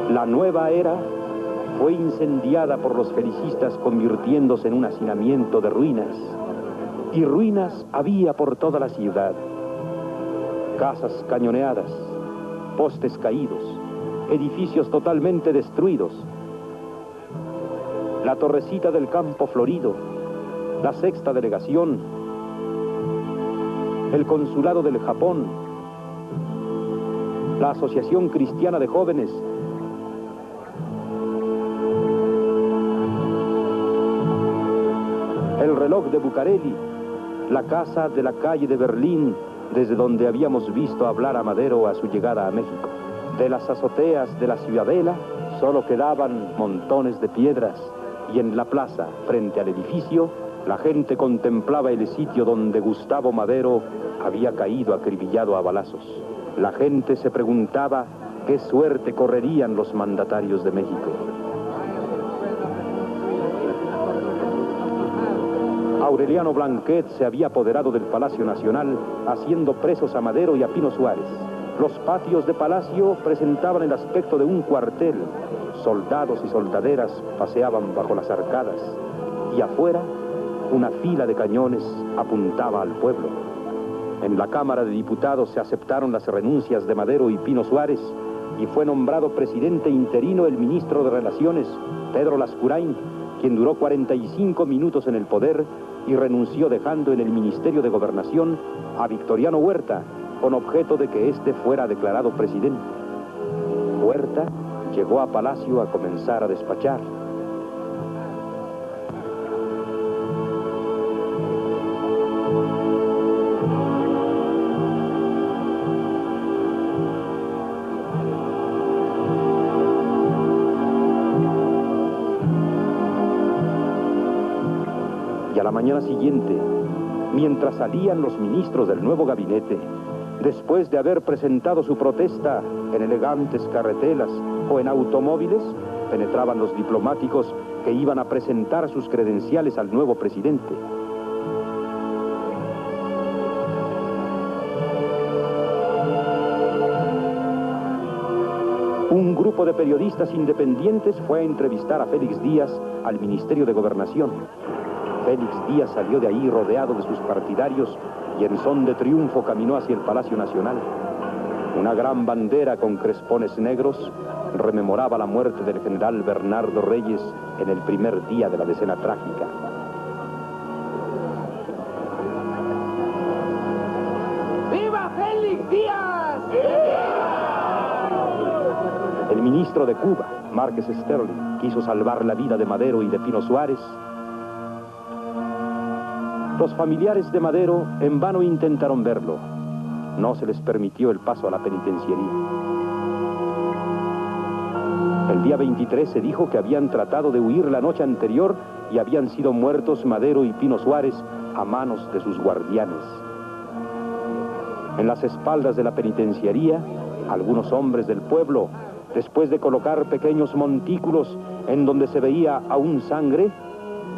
La nueva era fue incendiada por los felicistas, convirtiéndose en un hacinamiento de ruinas. Y ruinas había por toda la ciudad. Casas cañoneadas, postes caídos, edificios totalmente destruidos. La torrecita del Campo Florido, la 6ª Delegación, el Consulado del Japón, la Asociación Cristiana de Jóvenes, el reloj de Bucareli, la casa de la calle de Berlín, desde donde habíamos visto hablar a Madero a su llegada a México. De las azoteas de la ciudadela solo quedaban montones de piedras, y en la plaza, frente al edificio, la gente contemplaba el sitio donde Gustavo Madero había caído acribillado a balazos. La gente se preguntaba qué suerte correrían los mandatarios de México. Aureliano Blanquet se había apoderado del Palacio Nacional, haciendo presos a Madero y a Pino Suárez. Los patios de palacio presentaban el aspecto de un cuartel. Soldados y soldaderas paseaban bajo las arcadas, y afuera una fila de cañones apuntaba al pueblo. En la Cámara de Diputados se aceptaron las renuncias de Madero y Pino Suárez y fue nombrado presidente interino el ministro de Relaciones, Pedro Lascurain, quien duró 45 minutos en el poder y renunció dejando en el Ministerio de Gobernación a Victoriano Huerta, con objeto de que éste fuera declarado presidente. Huerta llegó a Palacio a comenzar a despachar. Y a la mañana siguiente, mientras salían los ministros del nuevo gabinete, después de haber presentado su protesta en elegantes carretelas o en automóviles, penetraban los diplomáticos que iban a presentar sus credenciales al nuevo presidente. Un grupo de periodistas independientes fue a entrevistar a Félix Díaz al Ministerio de Gobernación. Félix Díaz salió de ahí rodeado de sus partidarios y en son de triunfo caminó hacia el Palacio Nacional. Una gran bandera con crespones negros rememoraba la muerte del general Bernardo Reyes en el primer día de la decena trágica. ¡Viva Félix Díaz! El ministro de Cuba, Márquez Sterling, quiso salvar la vida de Madero y de Pino Suárez. Los familiares de Madero en vano intentaron verlo. No se les permitió el paso a la penitenciaría. El día 23 se dijo que habían tratado de huir la noche anterior y habían sido muertos Madero y Pino Suárez a manos de sus guardianes. En las espaldas de la penitenciaría, algunos hombres del pueblo, después de colocar pequeños montículos en donde se veía aún sangre,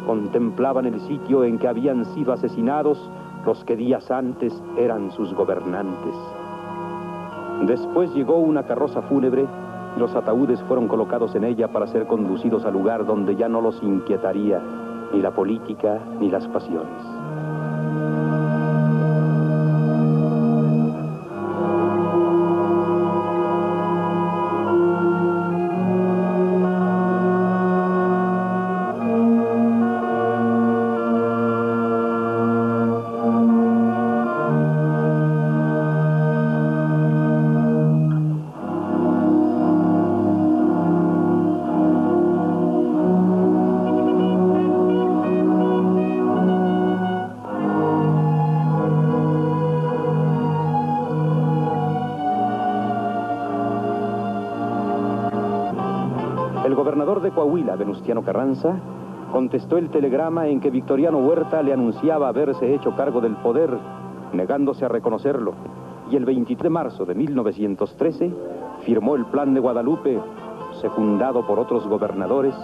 contemplaban el sitio en que habían sido asesinados los que días antes eran sus gobernantes. Después llegó una carroza fúnebre y los ataúdes fueron colocados en ella para ser conducidos al lugar donde ya no los inquietaría ni la política ni las pasiones. El gobernador de Coahuila, Venustiano Carranza, contestó el telegrama en que Victoriano Huerta le anunciaba haberse hecho cargo del poder, negándose a reconocerlo, y el 23 de marzo de 1913 firmó el Plan de Guadalupe, secundado por otros gobernadores,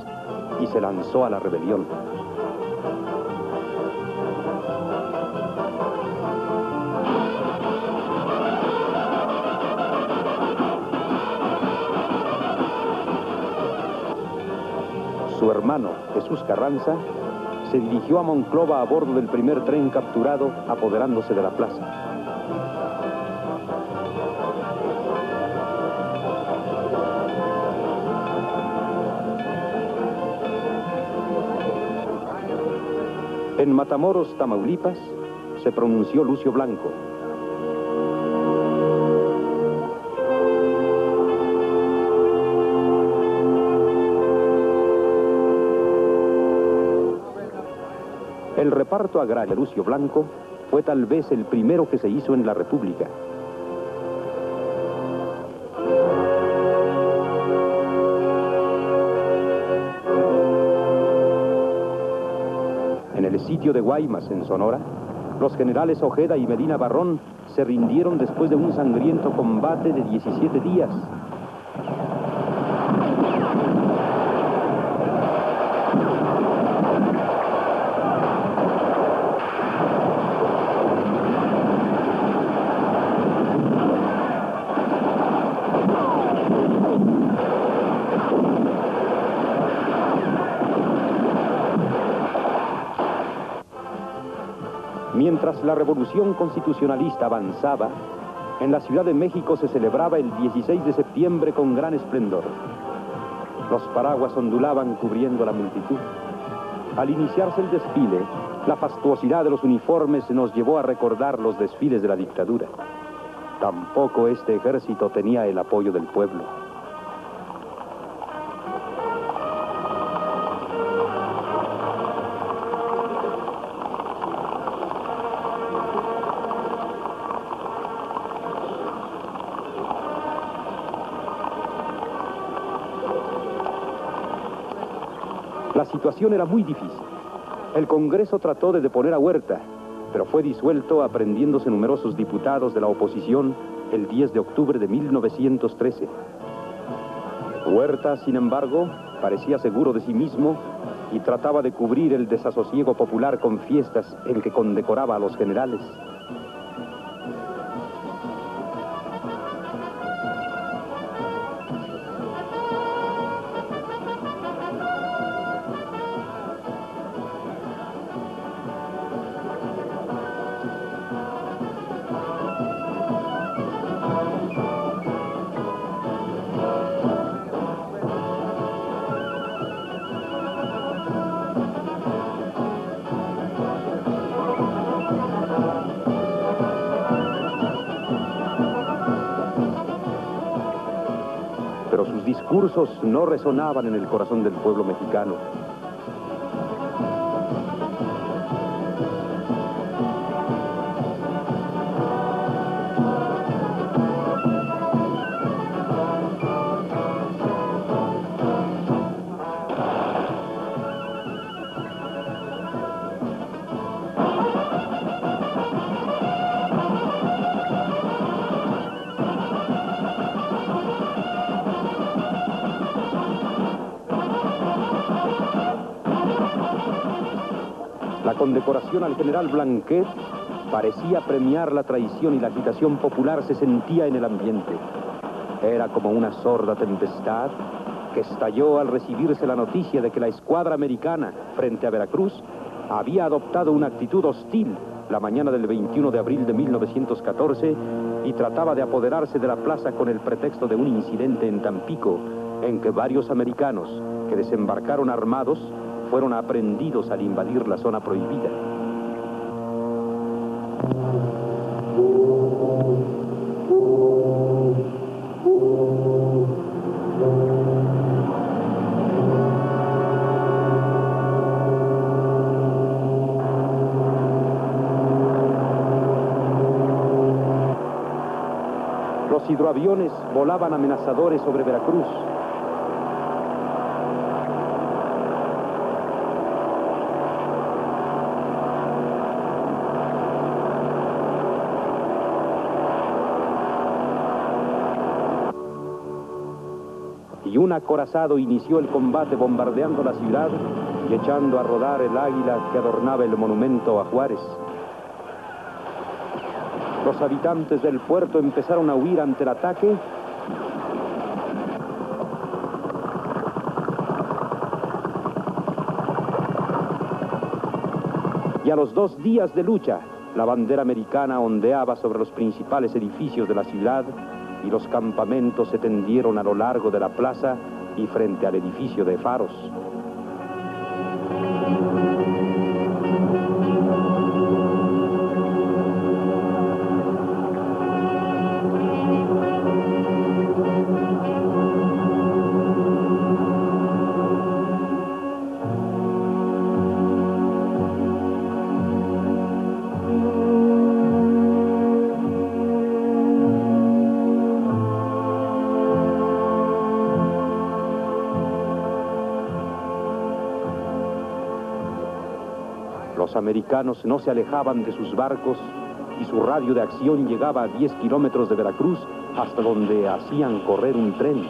y se lanzó a la rebelión. Su hermano, Jesús Carranza, se dirigió a Monclova a bordo del primer tren capturado, apoderándose de la plaza. En Matamoros, Tamaulipas, se pronunció Lucio Blanco. El reparto agrario de Lucio Blanco fue tal vez el primero que se hizo en la República. En el sitio de Guaymas, en Sonora, los generales Ojeda y Medina Barrón se rindieron después de un sangriento combate de 17 días. Mientras la revolución constitucionalista avanzaba, en la Ciudad de México se celebraba el 16 de septiembre con gran esplendor. Los paraguas ondulaban cubriendo la multitud. Al iniciarse el desfile, la fastuosidad de los uniformes nos llevó a recordar los desfiles de la dictadura. Tampoco este ejército tenía el apoyo del pueblo. La situación era muy difícil. El Congreso trató de deponer a Huerta, pero fue disuelto aprendiéndose numerosos diputados de la oposición el 10 de octubre de 1913. Huerta, sin embargo, parecía seguro de sí mismo y trataba de cubrir el desasosiego popular con fiestas en que condecoraba a los generales. Pero sus discursos no resonaban en el corazón del pueblo mexicano. La condecoración al general Blanquet parecía premiar la traición y la agitación popular se sentía en el ambiente. Era como una sorda tempestad que estalló al recibirse la noticia de que la escuadra americana, frente a Veracruz, había adoptado una actitud hostil la mañana del 21 de abril de 1914 y trataba de apoderarse de la plaza con el pretexto de un incidente en Tampico, en que varios americanos que desembarcaron armados fueron aprehendidos al invadir la zona prohibida. Los hidroaviones volaban amenazadores sobre Veracruz. Y un acorazado inició el combate bombardeando la ciudad y echando a rodar el águila que adornaba el monumento a Juárez. Los habitantes del puerto empezaron a huir ante el ataque y a los 2 días de lucha, la bandera americana ondeaba sobre los principales edificios de la ciudad y los campamentos se tendieron a lo largo de la plaza y frente al edificio de Faros. Los americanos no se alejaban de sus barcos y su radio de acción llegaba a 10 kilómetros de Veracruz, hasta donde hacían correr un tren.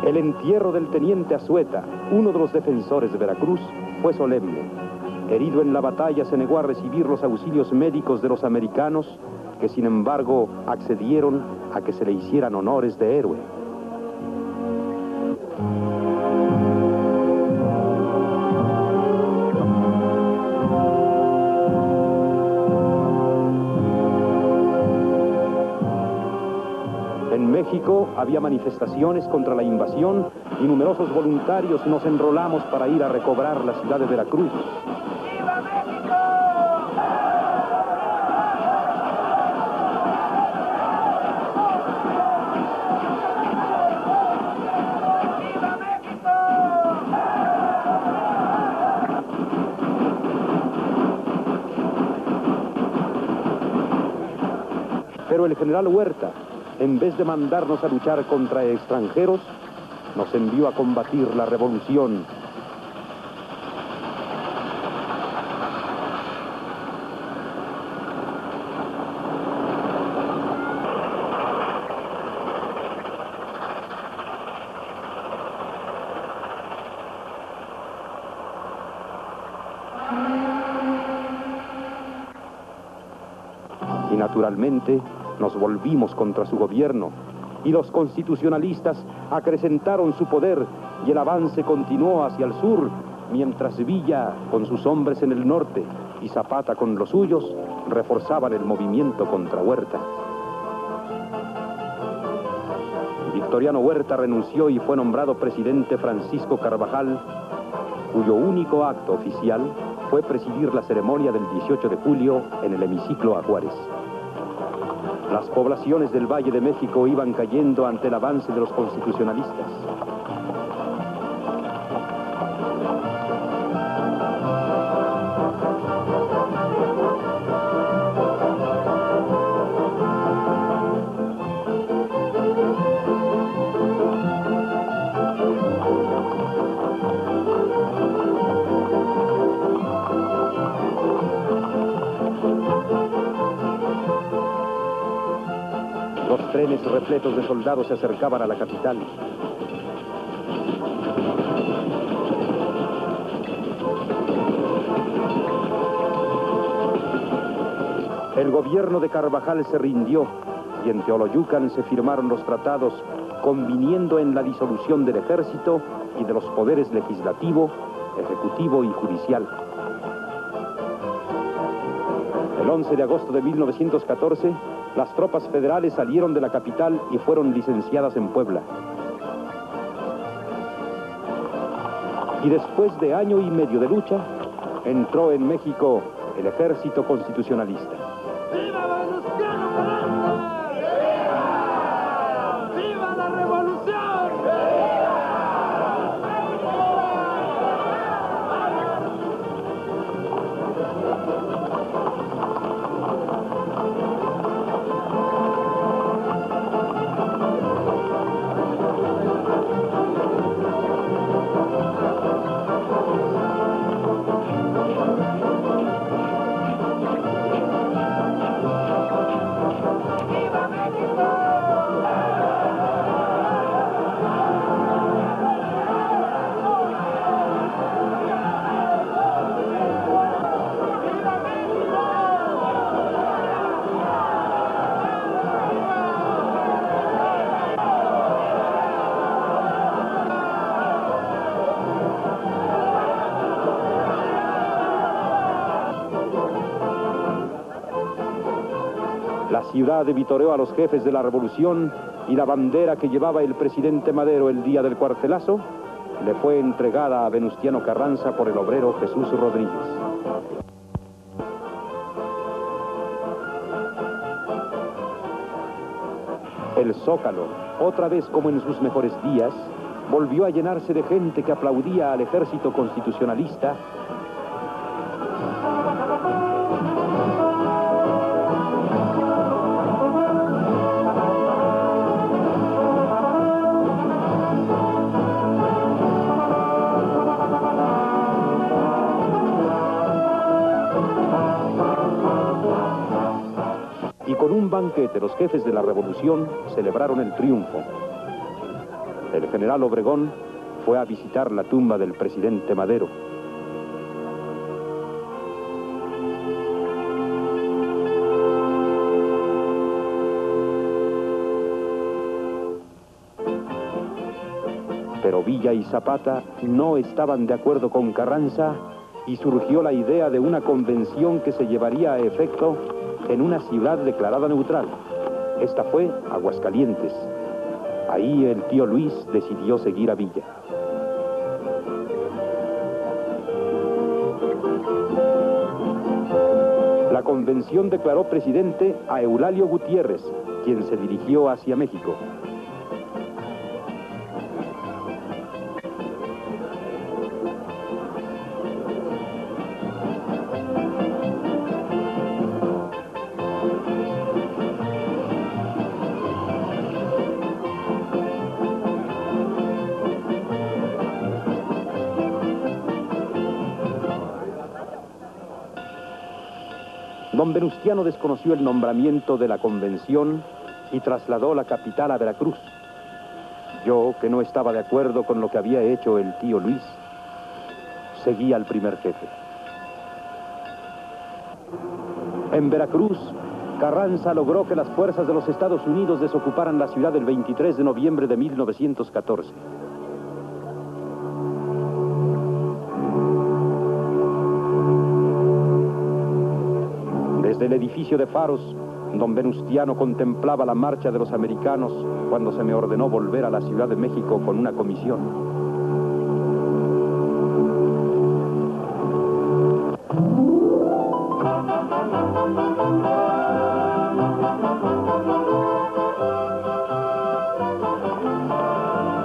El entierro del teniente Azueta, uno de los defensores de Veracruz, fue solemne. Herido en la batalla, se negó a recibir los auxilios médicos de los americanos que sin embargo accedieron a que se le hicieran honores de héroe. En México había manifestaciones contra la invasión y numerosos voluntarios nos enrolamos para ir a recobrar la ciudad de Veracruz. ¡Viva México! ¡Viva México! Pero el general Huerta, en vez de mandarnos a luchar contra extranjeros, nos envió a combatir la revolución. Y naturalmente nos volvimos contra su gobierno, y los constitucionalistas acrecentaron su poder, y el avance continuó hacia el sur, mientras Villa, con sus hombres en el norte, y Zapata con los suyos, reforzaban el movimiento contra Huerta. Victoriano Huerta renunció y fue nombrado presidente Francisco Carvajal, cuyo único acto oficial fue presidir la ceremonia del 18 de julio en el hemiciclo a Juárez. Las poblaciones del Valle de México iban cayendo ante el avance de los constitucionalistas. Los trenes repletos de soldados se acercaban a la capital. El gobierno de Carvajal se rindió y en Teoloyucan se firmaron los tratados conviniendo en la disolución del ejército y de los poderes legislativo, ejecutivo y judicial. El 11 de agosto de 1914, las tropas federales salieron de la capital y fueron licenciadas en Puebla. Y después de año y medio de lucha, entró en México el ejército constitucionalista. ¡Viva Venustiano Carranza! ¡Viva! ¡Viva la revolución! ¡Viva México! ¡Viva La ciudad vitoreó a los jefes de la revolución y la bandera que llevaba el presidente Madero el día del cuartelazo le fue entregada a Venustiano Carranza por el obrero Jesús Rodríguez. El Zócalo, otra vez como en sus mejores días, volvió a llenarse de gente que aplaudía al ejército constitucionalista. Y con un banquete los jefes de la revolución celebraron el triunfo. El general Obregón fue a visitar la tumba del presidente Madero. Villa y Zapata no estaban de acuerdo con Carranza y surgió la idea de una convención que se llevaría a efecto en una ciudad declarada neutral. Esta fue Aguascalientes. Ahí el tío Luis decidió seguir a Villa. La convención declaró presidente a Eulalio Gutiérrez, quien se dirigió hacia México. Don Venustiano desconoció el nombramiento de la convención y trasladó la capital a Veracruz. Yo, que no estaba de acuerdo con lo que había hecho el tío Luis, seguí al primer jefe. En Veracruz, Carranza logró que las fuerzas de los Estados Unidos desocuparan la ciudad el 23 de noviembre de 1914. Desde el edificio de Faros, don Venustiano contemplaba la marcha de los americanos cuando se me ordenó volver a la Ciudad de México con una comisión.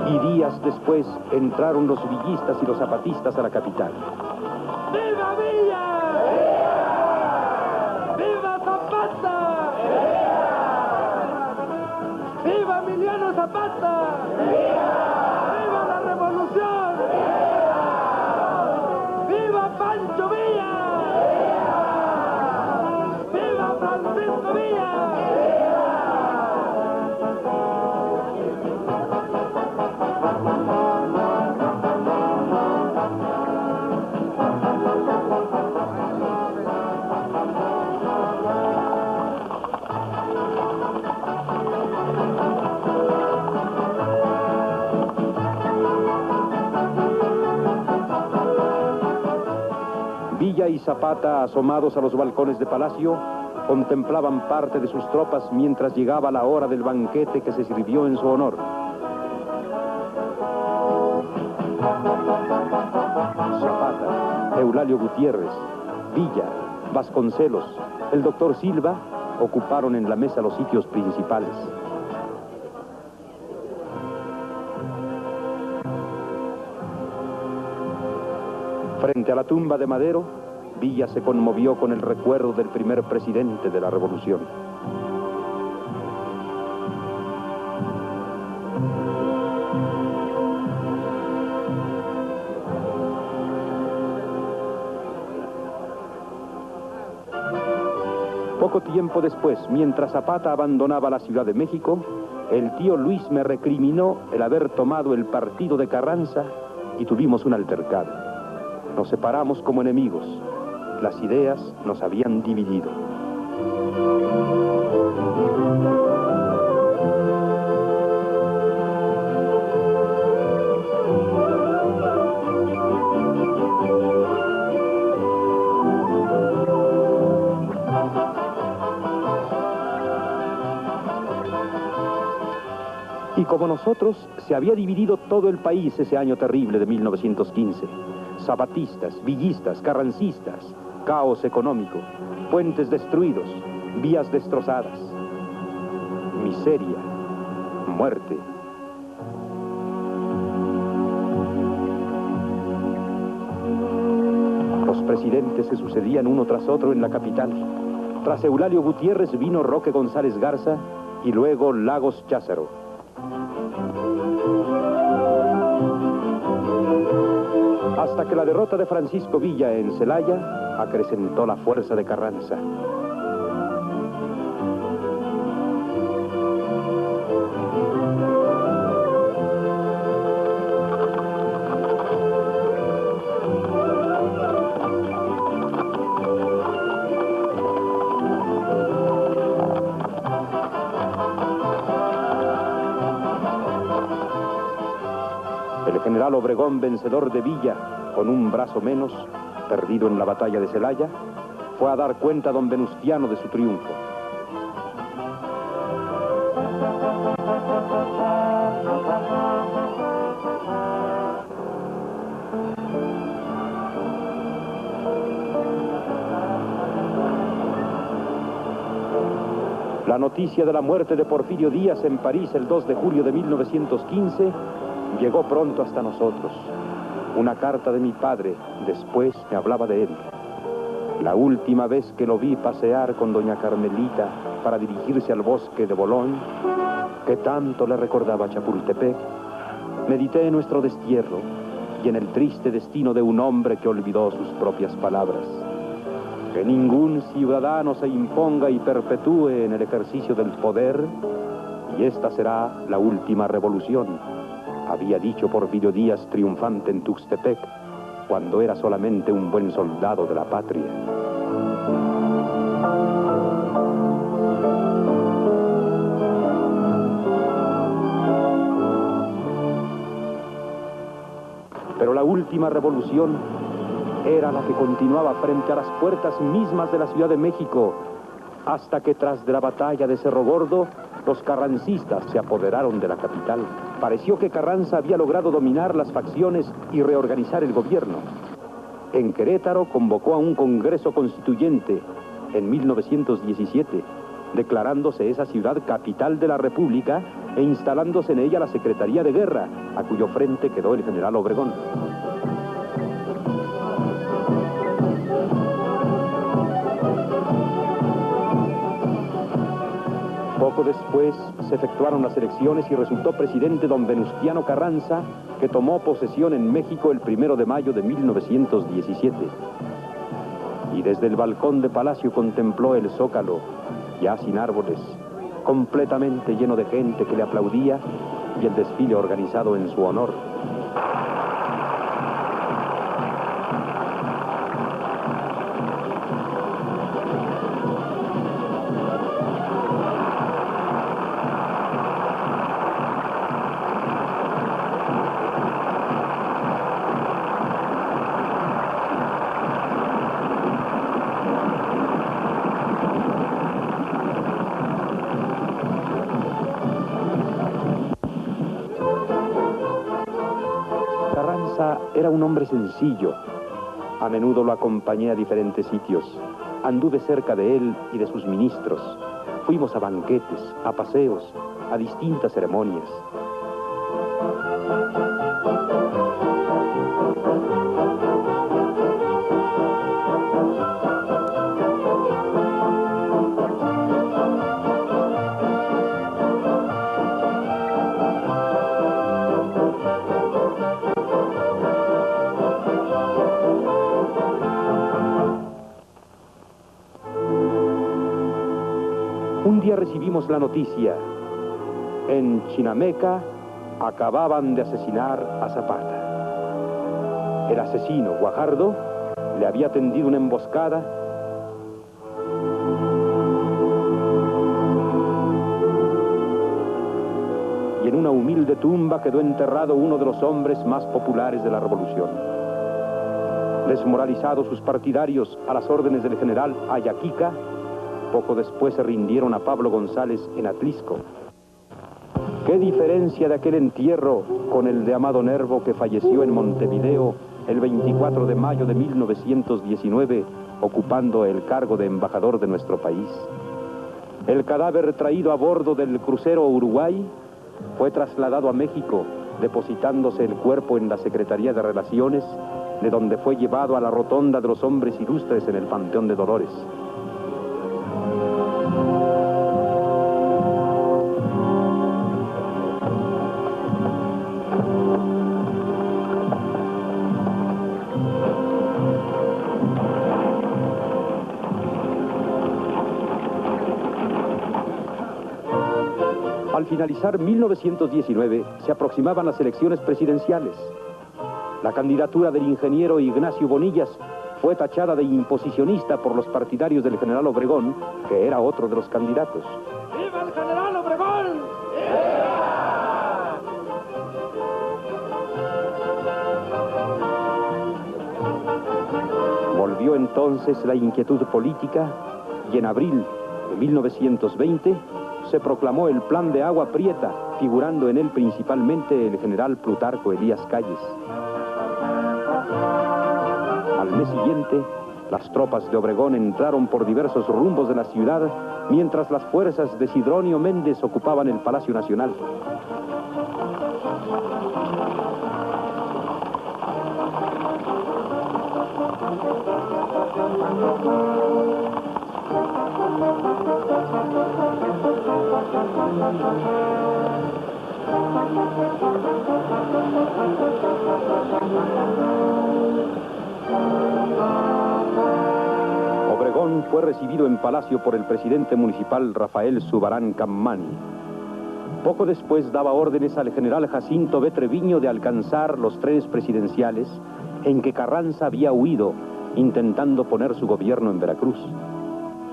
Y días después entraron los villistas y los zapatistas a la capital. ¡Viva Villa! ¡Viva Zapata! ¡Viva Emiliano Zapata! ¡Viva la revolución! ¡Viva Pancho Villa! ¡Viva Francisco Villa! Villa y Zapata, asomados a los balcones de Palacio, contemplaban parte de sus tropas mientras llegaba la hora del banquete que se sirvió en su honor. Zapata, Eulalio Gutiérrez, Villa, Vasconcelos, el doctor Silva ocuparon en la mesa los sitios principales. Frente a la tumba de Madero, Villa se conmovió con el recuerdo del primer presidente de la Revolución. Poco tiempo después, mientras Zapata abandonaba la Ciudad de México, el tío Luis me recriminó el haber tomado el partido de Carranza y tuvimos un altercado. Nos separamos como enemigos. Las ideas nos habían dividido. Y como nosotros, se había dividido todo el país ese año terrible de 1915. Zapatistas, villistas, carrancistas, caos económico, puentes destruidos, vías destrozadas, miseria, muerte. Los presidentes se sucedían uno tras otro en la capital. Tras Eulalio Gutiérrez vino Roque González Garza y luego Lagos Cházaro. Hasta que la derrota de Francisco Villa en Celaya acrecentó la fuerza de Carranza. El general Obregón, vencedor de Villa, con un brazo menos, perdido en la batalla de Celaya, fue a dar cuenta a don Venustiano de su triunfo. La noticia de la muerte de Porfirio Díaz en París el 2 de julio de 1915 llegó pronto hasta nosotros. Una carta de mi padre después me hablaba de él. La última vez que lo vi pasear con doña Carmelita para dirigirse al bosque de Boulogne, que tanto le recordaba a Chapultepec, medité en nuestro destierro y en el triste destino de un hombre que olvidó sus propias palabras. Que ningún ciudadano se imponga y perpetúe en el ejercicio del poder, y esta será la última revolución, había dicho Porfirio Díaz triunfante en Tuxtepec, cuando era solamente un buen soldado de la patria. Pero la última revolución era la que continuaba frente a las puertas mismas de la Ciudad de México, hasta que tras de la batalla de Cerro Gordo, los carrancistas se apoderaron de la capital. Pareció que Carranza había logrado dominar las facciones y reorganizar el gobierno. En Querétaro convocó a un Congreso Constituyente en 1917, declarándose esa ciudad capital de la República e instalándose en ella la Secretaría de Guerra, a cuyo frente quedó el general Obregón. Poco después se efectuaron las elecciones y resultó presidente don Venustiano Carranza, que tomó posesión en México el 1 de mayo de 1917. Y desde el balcón de Palacio contempló el Zócalo, ya sin árboles, completamente lleno de gente que le aplaudía, y el desfile organizado en su honor. Era un hombre sencillo. A menudo lo acompañé a diferentes sitios. Anduve cerca de él y de sus ministros. Fuimos a banquetes, a paseos, a distintas ceremonias. Un día recibimos la noticia: en Chinameca acababan de asesinar a Zapata. El asesino, Guajardo, le había tendido una emboscada y en una humilde tumba quedó enterrado uno de los hombres más populares de la revolución. Desmoralizados sus partidarios a las órdenes del general Ayaquica, poco después se rindieron a Pablo González en Atlisco. ¿Qué diferencia de aquel entierro con el de Amado Nervo, que falleció en Montevideo el 24 de mayo de 1919, ocupando el cargo de embajador de nuestro país? El cadáver traído a bordo del crucero Uruguay fue trasladado a México, depositándose el cuerpo en la Secretaría de Relaciones, de donde fue llevado a la rotonda de los hombres ilustres en el Panteón de Dolores. Al finalizar 1919, se aproximaban las elecciones presidenciales. La candidatura del ingeniero Ignacio Bonillas fue tachada de imposicionista por los partidarios del general Obregón, que era otro de los candidatos. ¡Viva el general Obregón! ¡Viva! Cedió entonces la inquietud política y en abril de 1920 se proclamó el Plan de Agua Prieta, figurando en él principalmente el general Plutarco Elías Calles. Al mes siguiente, las tropas de Obregón entraron por diversos rumbos de la ciudad, mientras las fuerzas de Sidronio Méndez ocupaban el Palacio Nacional. Obregón fue recibido en Palacio por el presidente municipal Rafael Zubarán Cammani. Poco después daba órdenes al general Jacinto B. Treviño de alcanzar los trenes presidenciales en que Carranza había huido, intentando poner su gobierno en Veracruz.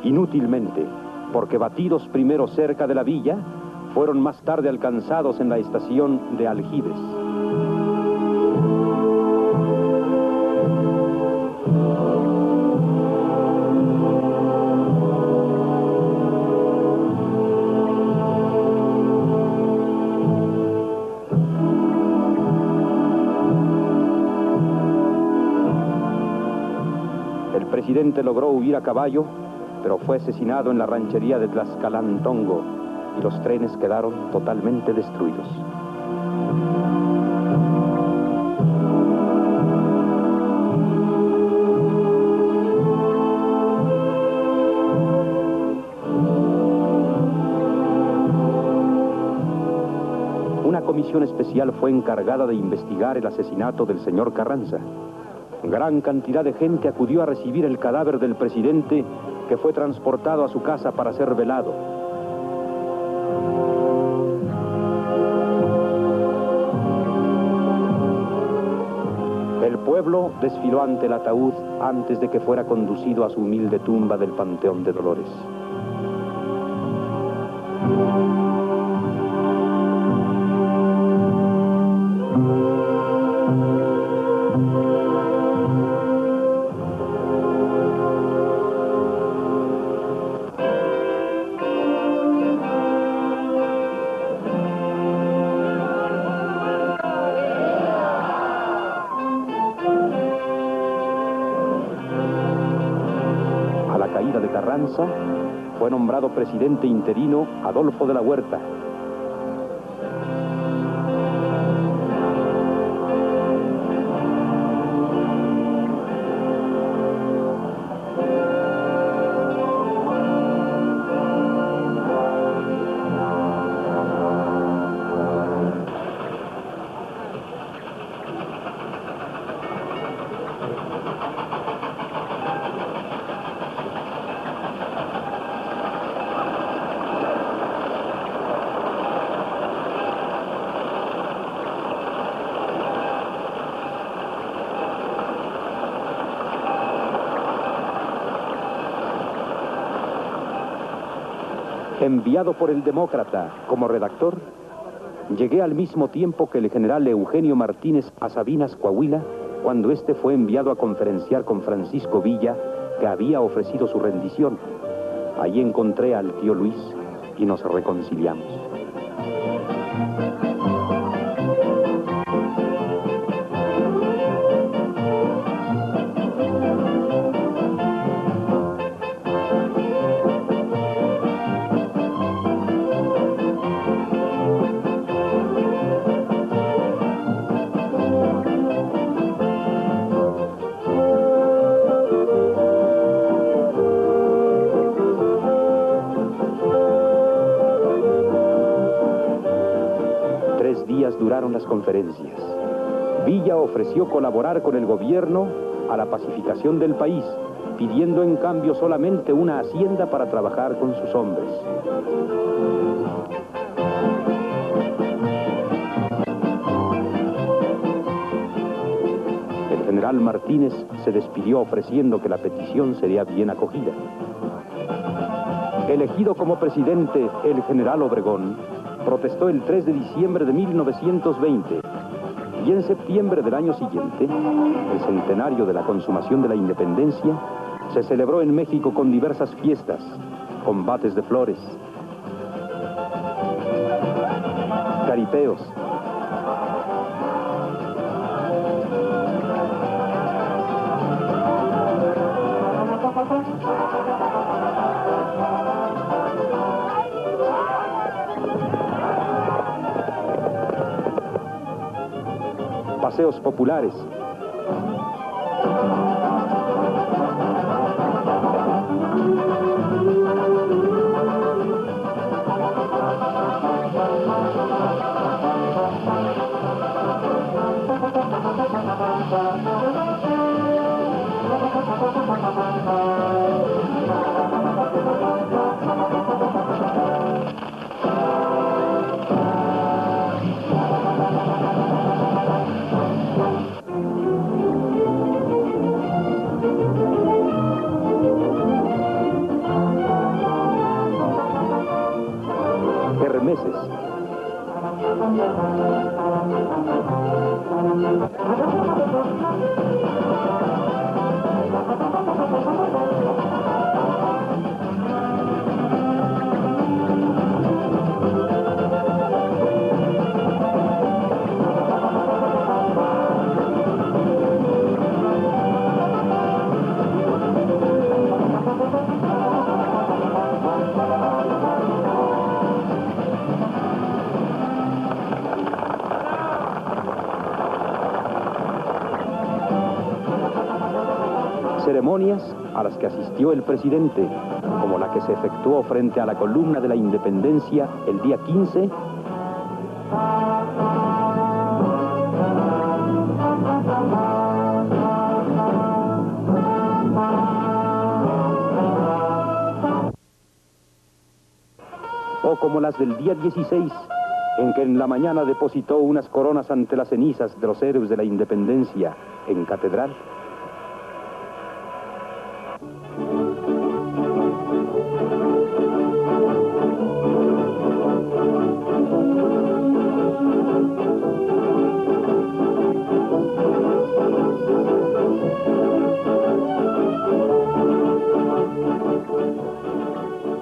Inútilmente, porque batidos primero cerca de la villa, fueron más tarde alcanzados en la estación de Aljibes. El presidente logró huir a caballo, pero fue asesinado en la ranchería de Tlaxcalantongo y los trenes quedaron totalmente destruidos. Una comisión especial fue encargada de investigar el asesinato del señor Carranza. Gran cantidad de gente acudió a recibir el cadáver del presidente, que fue transportado a su casa para ser velado. El pueblo desfiló ante el ataúd antes de que fuera conducido a su humilde tumba del Panteón de Dolores. De Carranza, fue nombrado presidente interino Adolfo de la Huerta. Enviado por el Demócrata como redactor, llegué al mismo tiempo que el general Eugenio Martínez a Sabinas, Coahuila, cuando éste fue enviado a conferenciar con Francisco Villa, que había ofrecido su rendición. Allí encontré al tío Luis y nos reconciliamos. Duraron las conferencias. Villa ofreció colaborar con el gobierno a la pacificación del país, pidiendo en cambio solamente una hacienda para trabajar con sus hombres. El general Martínez se despidió ofreciendo que la petición sería bien acogida. Elegido como presidente el general Obregón, protestó el 3 de diciembre de 1920. Y en septiembre del año siguiente, el centenario de la consumación de la independencia, se celebró en México con diversas fiestas, combates de flores, caripeos, paseos populares, kermeses, ceremonias a las que asistió el presidente, como la que se efectuó frente a la columna de la Independencia el día 15, o como las del día 16, en que en la mañana depositó unas coronas ante las cenizas de los héroes de la Independencia en Catedral.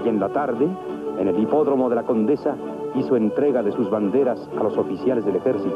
Y en la tarde, en el hipódromo de la Condesa, hizo entrega de sus banderas a los oficiales del ejército.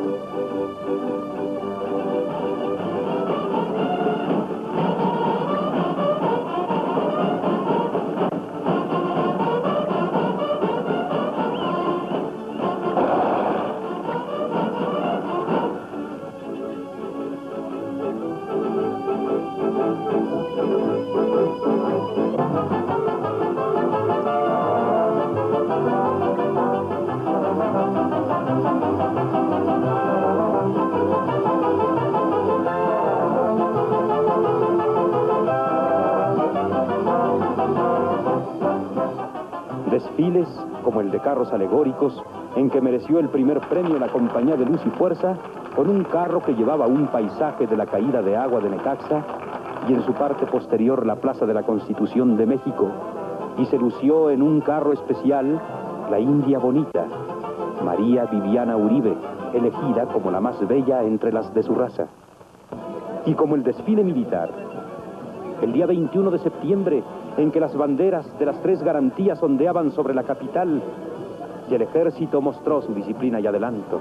Desfiles como el de carros alegóricos, en que mereció el primer premio la Compañía de Luz y Fuerza, con un carro que llevaba un paisaje de la caída de agua de Necaxa, y en su parte posterior la Plaza de la Constitución de México, y se lució en un carro especial la India Bonita, María Viviana Uribe, elegida como la más bella entre las de su raza. Y como el desfile militar, el día 21 de septiembre, en que las banderas de las tres garantías ondeaban sobre la capital, y el ejército mostró su disciplina y adelanto.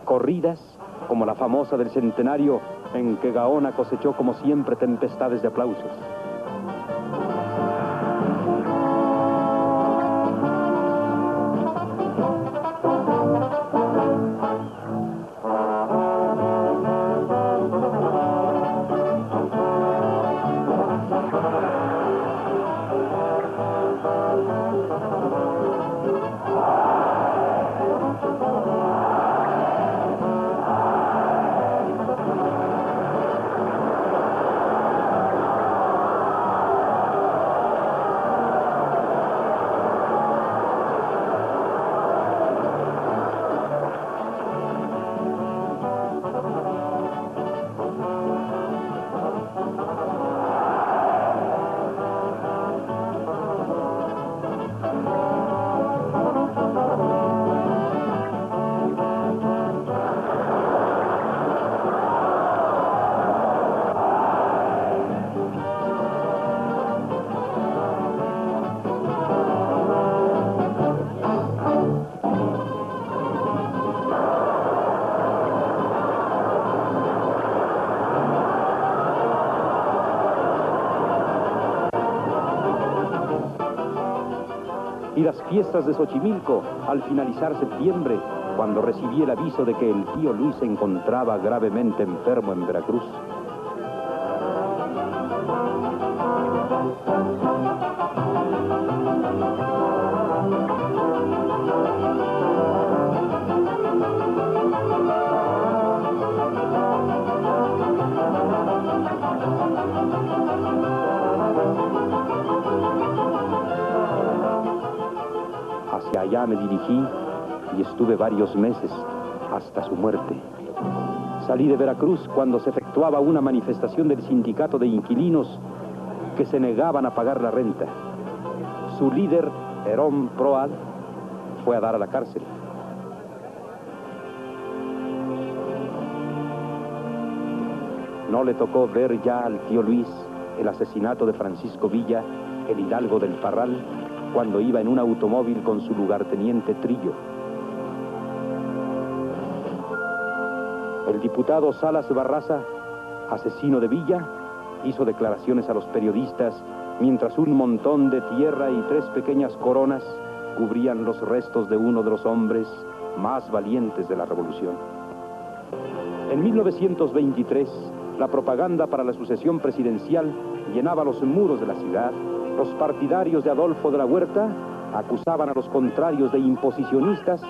Corridas, como la famosa del centenario, en que Gaona cosechó como siempre tempestades de aplausos. y las fiestas de Xochimilco al finalizar septiembre, cuando recibí el aviso de que el tío Luis se encontraba gravemente enfermo en Veracruz. Hacia allá me dirigí y estuve varios meses, hasta su muerte. Salí de Veracruz cuando se efectuaba una manifestación del sindicato de inquilinos que se negaban a pagar la renta. Su líder, Herón Proal, fue a dar a la cárcel. No le tocó ver ya al tío Luis el asesinato de Francisco Villa, el hidalgo del Parral, cuando iba en un automóvil con su lugarteniente Trillo. El diputado Salas Barraza, asesino de Villa, hizo declaraciones a los periodistas mientras un montón de tierra y 3 pequeñas coronas cubrían los restos de uno de los hombres más valientes de la revolución. En 1923, la propaganda para la sucesión presidencial llenaba los muros de la ciudad. Los partidarios de Adolfo de la Huerta acusaban a los contrarios de imposicionistas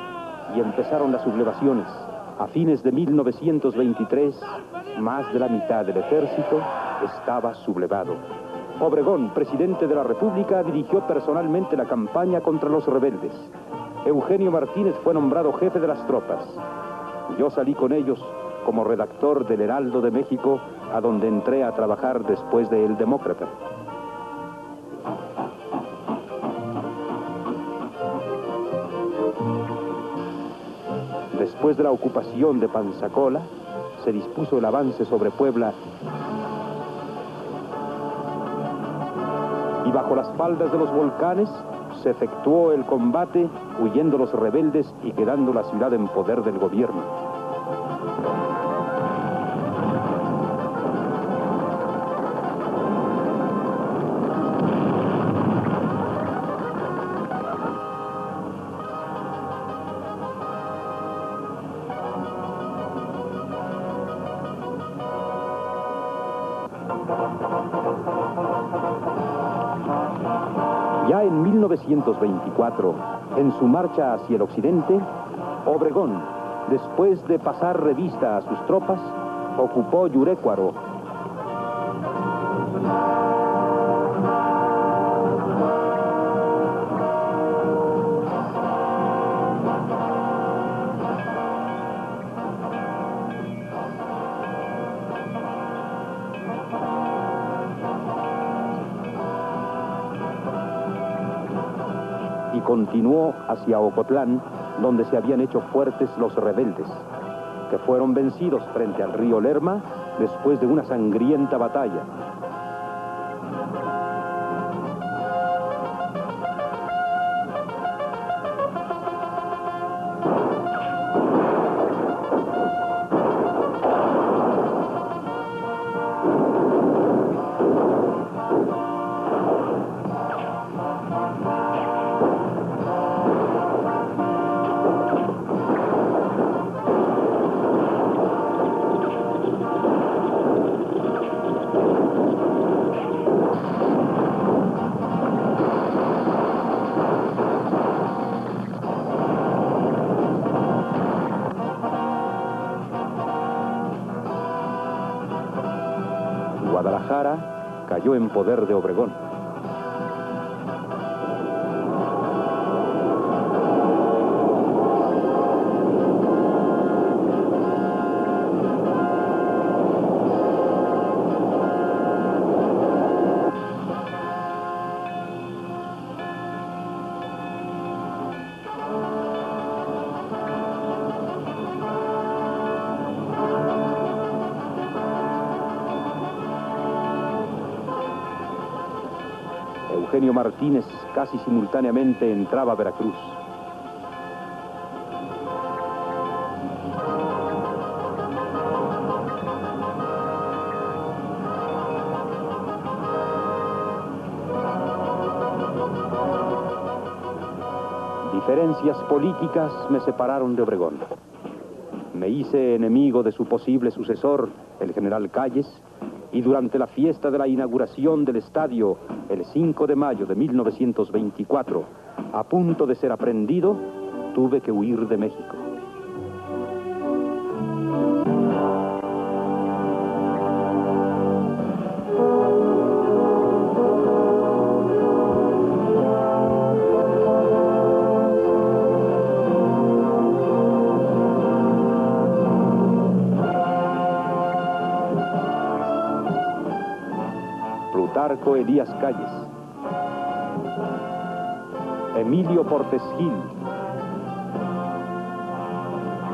y empezaron las sublevaciones. A fines de 1923, más de la mitad del ejército estaba sublevado. Obregón, presidente de la República, dirigió personalmente la campaña contra los rebeldes. Eugenio Martínez fue nombrado jefe de las tropas. Yo salí con ellos como redactor del Heraldo de México, a donde entré a trabajar después de El Demócrata. Después de la ocupación de Panzacola, se dispuso el avance sobre Puebla y bajo las faldas de los volcanes se efectuó el combate, huyendo los rebeldes y quedando la ciudad en poder del gobierno. Ya en 1924, en su marcha hacia el occidente, Obregón, después de pasar revista a sus tropas, ocupó Yurécuaro. Y continuó hacia Ocotlán, donde se habían hecho fuertes los rebeldes, que fueron vencidos frente al río Lerma después de una sangrienta batalla. Guadalajara cayó en poder de Obregón. Eugenio Martínez casi simultáneamente entraba a Veracruz. Diferencias políticas me separaron de Obregón. Me hice enemigo de su posible sucesor, el general Calles, y durante la fiesta de la inauguración del estadio, el 5 de mayo de 1924, a punto de ser aprehendido, tuve que huir de México. Plutarco Elías Calles, Emilio Portes Gil,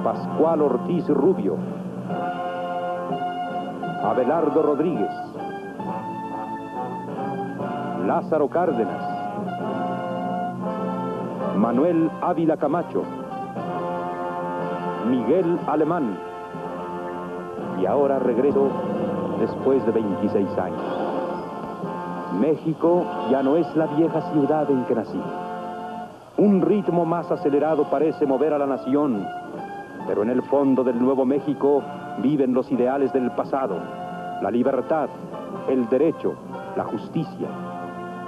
Pascual Ortiz Rubio, Abelardo Rodríguez, Lázaro Cárdenas, Manuel Ávila Camacho, Miguel Alemán, y ahora regreso después de 26 años. México ya no es la vieja ciudad en que nací. Un ritmo más acelerado parece mover a la nación, pero en el fondo del Nuevo México viven los ideales del pasado: la libertad, el derecho, la justicia.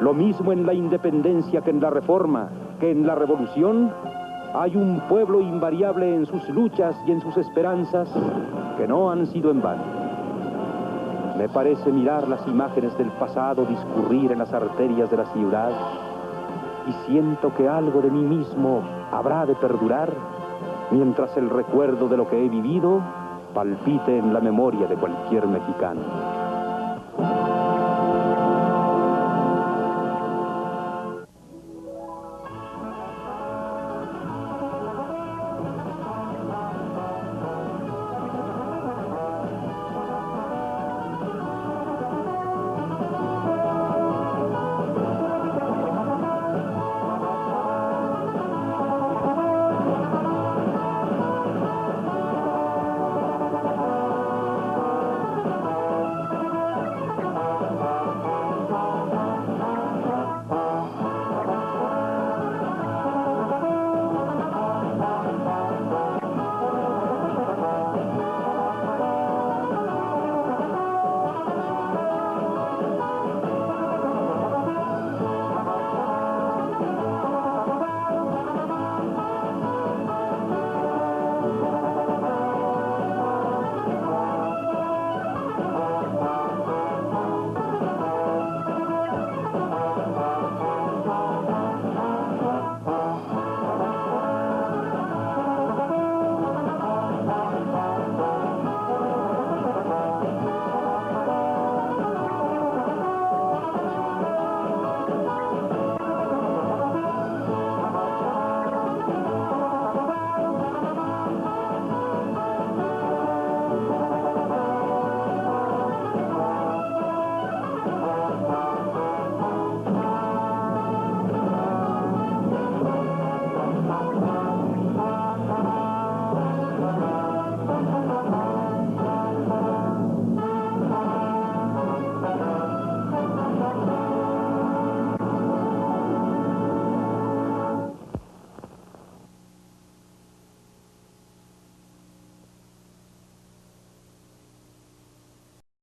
Lo mismo en la independencia que en la reforma, que en la revolución. Hay un pueblo invariable en sus luchas y en sus esperanzas que no han sido en vano. Me parece mirar las imágenes del pasado discurrir en las arterias de la ciudad y siento que algo de mí mismo habrá de perdurar mientras el recuerdo de lo que he vivido palpite en la memoria de cualquier mexicano.